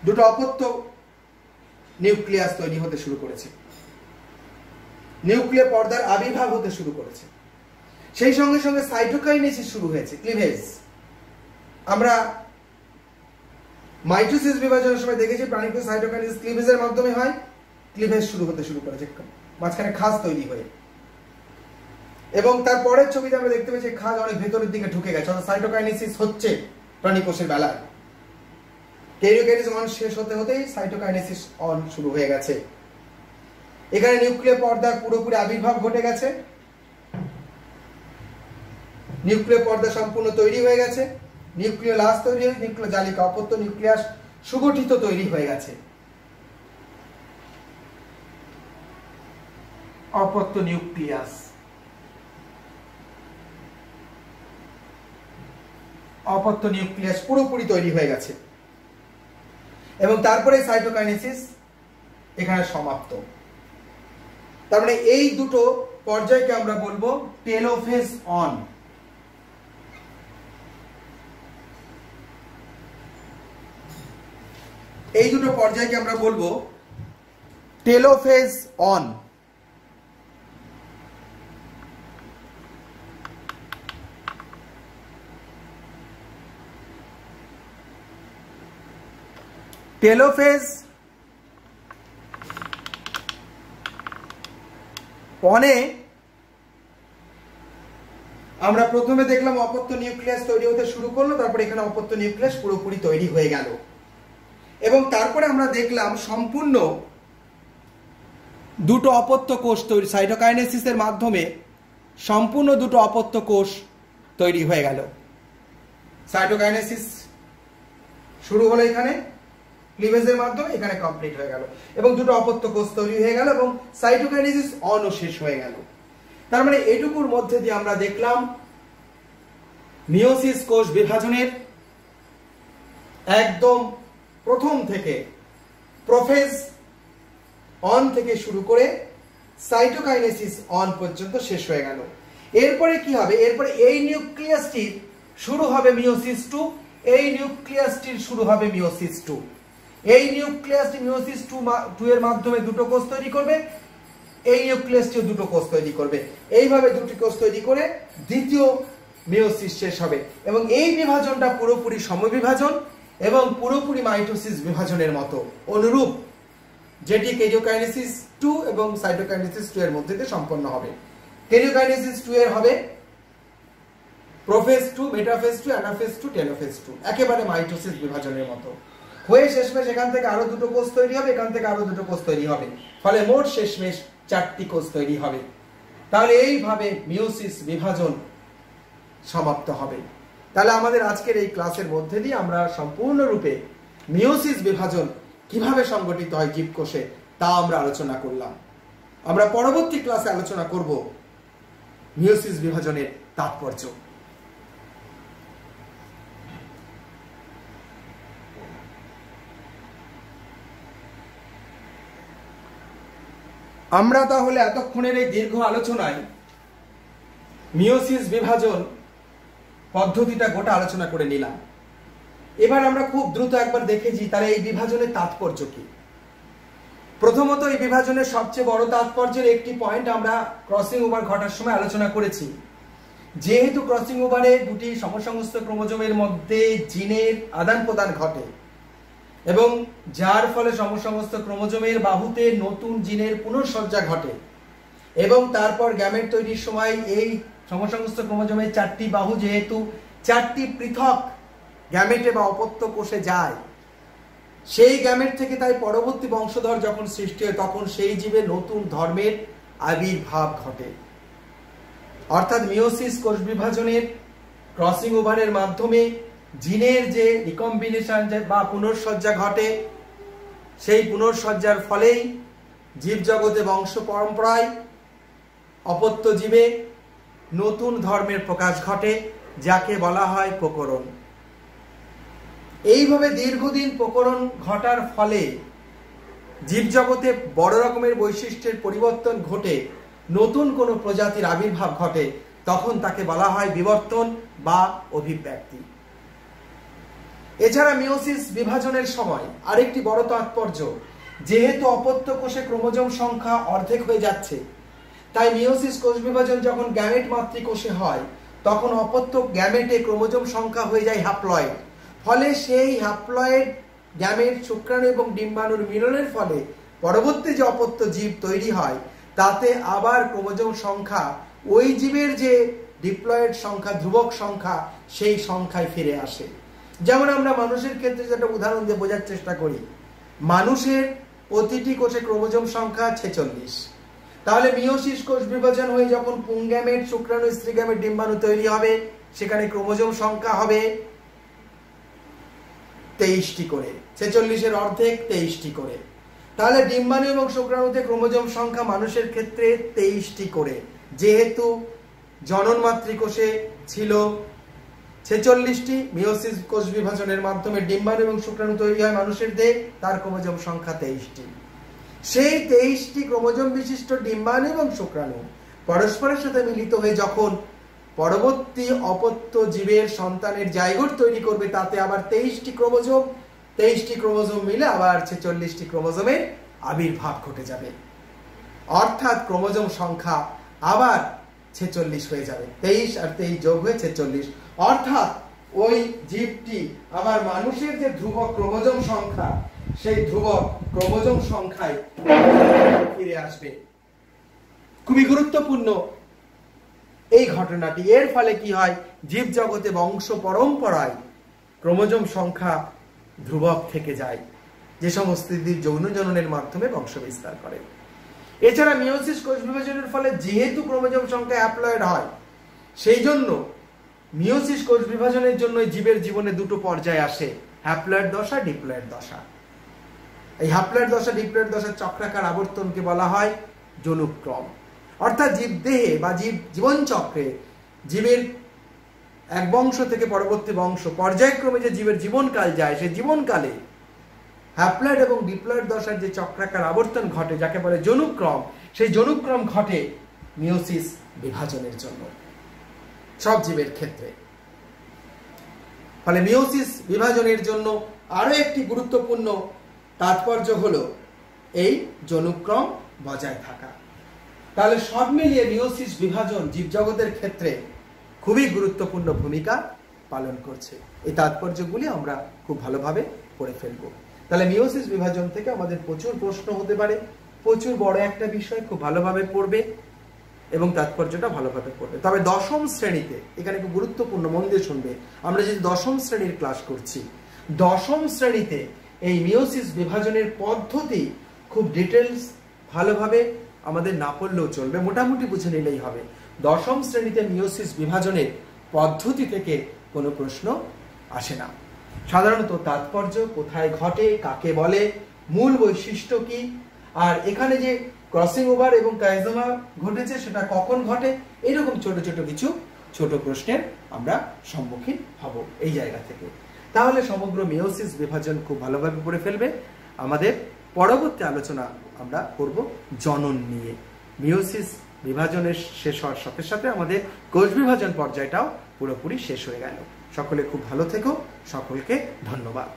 দুটো অপত্য নিউক্লিয়াস তৈরি হতে শুরু করেছে, নিউক্লিয় পর্দার আবির্ভাব হতে শুরু করেছে। সেই সঙ্গে সঙ্গে সাইটোকাইনেসিস শুরু হয়েছে, ক্লিভেজ। আমরা মাইটোসিস বিভাজনের সময় দেখেছি প্রাণীকুশ সাইটোকাইনেসিস ক্লিভেজের মাধ্যমে হয়। ক্লিভেজ শুরু হতে শুরু করেছে মাঝখানে খাঁজ তৈরি হয়ে, এবং তারপরের ছবিতে আমরা দেখতে পেয়েছি খাঁজ অনেক ভেতরের দিকে ঢুকে গেছে, অর্থাৎ সাইটোকাইনেসিস হচ্ছে প্রাণীকোষের বেলায়। ক্যারিওকাইনেসিস অন শেষ হতে হতেই সাইটোকাইনেসিস অন শুরু হয়ে গেছে। এখানে নিউক্লিয় পর্দার পুরোপুরি আবির্ভাব ঘটে গেছে, নিউক্লিয় পর্দা সম্পূর্ণ তৈরি হয়ে গেছে। নিউক্লিওলাস তৈরি হয়ে নিউক্লিওজালিকা অপত্য নিউক্লিয়াস সুগঠিত তৈরি হয়ে গেছে। অপত্য নিউক্লিয়াস, অপত্য নিউক্লিয়াস পুরোপুরি তৈরি হয়ে গেছে এবং তারপরে সাইটোকাইনেসিস এখানে সমাপ্ত। তার মানে এই দুটো পর্যায়কে আমরা বলবো টেলোফেজ অন। এই দুটো পর্যায়কে আমরা বলবো টেলোফেজ অন। টেলোফেজ অনে আমরা প্রথমে দেখলাম অপত্য নিউক্লিয়াস তৈরি হতে শুরু করলো, তারপরে এখানে অপত্য নিউক্লিয়াস পুরোপুরি তৈরি হয়ে গেল এবং তারপরে আমরা দেখলাম সম্পূর্ণ দুটো অপত্য কোষ তৈরি, সাইটোকাইনেসিসের মাধ্যমে সম্পূর্ণ দুটো অপত্য কোষ তৈরি হয়ে গেল। সাইটোকাইনেসিস শুরু হলো এখানে ক্লিভেজের মাধ্যমে, এখানে কমপ্লিট হয়ে গেল এবং দুটো অপত্য কোষ তৈরি হয়ে গেল এবং সাইটোকাইনেসিস অনও শেষ হয়ে গেল। তার মানে এটুকুর মধ্যে দিয়ে আমরা দেখলাম মিওসিস কোষ বিভাজনের একদম প্রথম থেকে প্রোফেজ অন থেকে শুরু করে সাইটোকাইনেসিস অন পর্যন্ত শেষ হয়ে গেল। এরপরে কি হবে? এরপরে এই নিউক্লিয়াসটির শুরু হবে মিওসিস টু, এই নিউক্লিয়াসটির শুরু হবে মিওসিস টু। এই নিউক্লিয়াসটি মিওসিস টু এর মাধ্যমে দুটো কোষ তৈরি করবে, এই নিউক্লিয়াসটিও দুটো কোষ তৈরি করবে। এইভাবে দুটি কোষ তৈরি করে দ্বিতীয় মিওসিস শেষ হবে এবং এই বিভাজনটা পুরোপুরি সমবিভাজন এবং পুরোপুরি মাইটোসিস বিভাজনের মতো অনুরূপ, যেটি ক্যারিওকাইনেসিস 2 এবং সাইটোকাইনেসিস 2 এর মধ্যে সম্পন্ন হবে। ক্যারিওকাইনেসিস 2 এর হবে প্রোফেজ 2, মেটাফেজ 2, অ্যানাফেজ 2, টেলোফেজ 2, একেবারে মাইটোসিস বিভাজনের মতো হয়ে শেষমেশ এখান থেকে আরো দুটো কোষ তৈরি হবে, এখান থেকে আরো দুটো কোষ তৈরি হবে, ফলে মোট শেষমেশ 4টি কোষ তৈরি হবে। তাহলে এইভাবে মিওসিস বিভাজন সমাপ্ত হবে। তাহলে আমাদের আজকের এই ক্লাসের মধ্যে দিয়ে আমরা সম্পূর্ণরূপে মিওসিস বিভাজন কিভাবে সংগঠিত হয় জীবকোষে তা আমরা আলোচনা করলাম। আমরা পরবর্তী ক্লাসে আলোচনা করব মিওসিস বিভাজনের তাৎপর্য। আমরা তাহলে এতক্ষণের এই দীর্ঘ আলোচনায় মিওসিস বিভাজন পদ্ধতিটা গোটা আলোচনা করে নিলাম। এবার আমরা খুব দ্রুত একবার দেখেছি তাহলে এই বিভাজনের তাৎপর্য কি। প্রথমত এই বিভাজনের সবচেয়ে বড় তাৎপর্যের একটি পয়েন্ট আমরা ক্রসিং ওভার ঘটার সময় আলোচনা করেছি। যেহেতু ক্রসিং ওভারে দুটি সমসংস্থ ক্রোমোজোমের মধ্যে জিনের আদান প্রদান ঘটে এবং যার ফলে সমসংস্থ ক্রোমোজোমের বাহুতে নতুন জিনের পুনঃসজ্জা ঘটে এবং তারপর গ্যামেট তৈরির সময় এই সমসংস্থ ক্রোমোজোমের 4টি বাহু যেহেতু 4টি পৃথক গ্যামেটে বা অপত্য কোষে যায়, সেই গ্যামেট থেকে তাই পরবর্তী বংশধর যখন সৃষ্টি হয় তখন সেই জীবে নতুন ধর্মের আবির্ভাব ঘটে। অর্থাৎ মিওসিস কোষ বিভাজনের ক্রসিং ওভারের মাধ্যমে জিনের যে রিকম্বিনেশন বা পুনঃসজ্জা ঘটে, সেই পুনঃসজ্জার ফলেই জীবজগতে বংশ পরম্পরায় অপত্য জীবে নতুন ধর্মের প্রকাশ ঘটে, যাকে বলা হয় প্রকরণ। এইভাবে দীর্ঘদিন প্রকরণ ঘটার ফলে জীবজগতে বড় রকমের বৈশিষ্ট্যের পরিবর্তন ঘটে নতুন কোনো প্রজাতির আবির্ভাব ঘটে, তখন তাকে বলা হয় বিবর্তন বা অভিব্যক্তি। এছাড়া মিওসিস বিভাজনের সময় আরেকটি বড় তাৎপর্য, যেহেতু অপত্য কোষে ক্রোমোজোম সংখ্যা অর্ধেক হয়ে যাচ্ছে, তাই মিওসিস কোষ বিভাজন যখন গ্যামেট মাতৃকোষে হয় তখন অপত্য গ্যামেটে ক্রোমোজোম সংখ্যা হয়ে যায় হ্যাপ্লয়েড। ফলে সেই হ্যাপ্লয়েড গ্যামেট শুক্রাণু এবং ডিম্বাণুর মিলনের ফলে পরবর্তী যে অপত্য জীব তৈরি হয় তাতে আবার ক্রোমোজোম সংখ্যা ওই জীবের যে ডিপ্লয়েড সংখ্যা, ধ্রুবক সংখ্যা, সেই সংখ্যায় ফিরে আসে। যেমন আমরা মানুষের ক্ষেত্রে যেটা উদাহরণ দিয়ে বোঝার চেষ্টা করি, মানুষের প্রতিটি কোষে ক্রোমোজোম সংখ্যা 46। তাহলে মিওসিস কোষ বিভাজন হয়ে যখন পুংগ্যামেট, শুক্রাণু, স্ত্রী গ্যামেট, ডিম্বাণু তৈরি হবে, সেখানে ক্রোমোজোম সংখ্যা হবে 23টি করে, 46-এর অর্ধেক 23টি করে। তাহলে ডিম্বাণু এবং শুক্রাণুতে ক্রোমোজোম সংখ্যা মানুষের ক্ষেত্রে 23টি করে। যেহেতু জননমাতৃ কোষে ছিল 46টি, মিওসিস কোষ বিভাজনের মাধ্যমে ডিম্বাণু এবং শুক্রাণু তৈরি হয় মানুষের দেহে, তার ক্রোমোজোম সংখ্যা 23টি। সেই 23টি ক্রোমোজোম বিশিষ্ট ডিম্বাণু এবং শুক্রাণু পরস্পরের সাথে মিলিত হয়ে যখন পরবর্তী অপত্য জীবের সন্তানের জাইগোট তৈরি করবে, তাতে আবার 23টি ক্রোমোজোম মিলে আবার 46টি ক্রোমোজোমের আবির্ভাব ঘটে যাবে। অর্থাৎ ক্রোমোজোম সংখ্যা আবার 46 হয়ে যাবে। 23 আর 23 যোগ হয়ে 46। অর্থাৎ ওই জীবটি আবার মানুষের যে ধ্রুবক ক্রোমোজোম সংখ্যা, সেই ধ্রুবক ক্রোমোজোম সংখ্যায় ফিরে আসবে। খুবই গুরুত্বপূর্ণ এই ঘটনাটি। এর ফলে কি হয়, জীব জগতে বংশ পরম্পরায় ক্রোমোজোম সংখ্যা ধ্রুবক থেকে যায়, যে সমস্ত জীব যৌন জননের মাধ্যমে বংশ বিস্তার করে। এছাড়া মিওসিস কোষ বিভাজনের ফলে যেহেতু ক্রোমোজোম সংখ্যা হ্যাপ্লয়েড হয়, সেই জন্য মিওসিস কোষ বিভাজনের জন্য জীবের জীবনে দুটো পর্যায় আসে, হ্যাপ্লয়েড দশা, ডিপ্লয়েড দশা। এই হ্যাপ্লয়েড দশা, ডিপ্লয়েড দশার চক্রাকার আবর্তনকে বলা হয় জনুক্রম। অর্থাৎ জীব দেহে বা জীবন চক্রে জীবের এক বংশ থেকে পরবর্তী বংশ পর্যায়ক্রমে যে জীবের জীবনকাল যায়, সেই জীবনকালে হ্যাপ্লয়েড এবং ডিপ্লয়েড দশার যে চক্রাকার আবর্তন ঘটে, যাকে বলে জনুক্রম, সেই জনুক্রম ঘটে মিওসিস বিভাজনের জন্য সব জীবের ক্ষেত্রে। ফলে মিওসিস বিভাজনের জন্য আরো একটি গুরুত্বপূর্ণ তাৎপর্য হলো এই জনুক্রম বজায় থাকা। তাহলে সব মিলিয়ে মিওসিস বিভাজন জীবজগতের ক্ষেত্রে খুবই গুরুত্বপূর্ণ ভূমিকা পালন করছে। এই তাৎপর্যগুলি আমরা খুব ভালোভাবে পড়ে ফেলবো। তাহলে মিওসিস বিভাজন থেকে আমাদের প্রচুর প্রশ্ন হতে পারে, প্রচুর বড় একটা বিষয়, খুব ভালোভাবে পড়বে এবং তাৎপর্যটা ভালোভাবে পড়বে। তবে দশম শ্রেণীতে, এখানে খুব গুরুত্বপূর্ণ, মন দিয়ে শুনবে, আমরা যে দশম শ্রেণীর ক্লাস করছি, দশম শ্রেণীতে এই মিওসিস বিভাজনের পদ্ধতি খুব ডিটেলস ভালোভাবে আমাদের না পড়লেও চলবে, মোটামুটি বুঝে নিলেই হবে। দশম শ্রেণীতে মিওসিস বিভাজনের পদ্ধতি থেকে কোনো প্রশ্ন আসে না। সাধারণত তাৎপর্য, কোথায় ঘটে, কাকে বলে, মূল বৈশিষ্ট্য কি, আর এখানে যে ক্রসিং ওভার এবং কাইজোমা ঘটেছে সেটা কখন ঘটে, এরকম ছোট ছোট কিছু ছোট প্রশ্নের আমরা সম্মুখীন হব এই জায়গা থেকে। তাহলে সমগ্র মিওসিস বিভাজন খুব ভালোভাবে পড়ে ফেলবে। আমাদের পরবর্তী আলোচনা আমরা করব জনন নিয়ে। মিওসিস বিভাজনের শেষ হওয়ার সাথে সাথে আমাদের কোষ বিভাজন পর্যায়টাও পুরোপুরি শেষ হয়ে গেল। সকলে খুব ভালো থেকো, সকলকে ধন্যবাদ।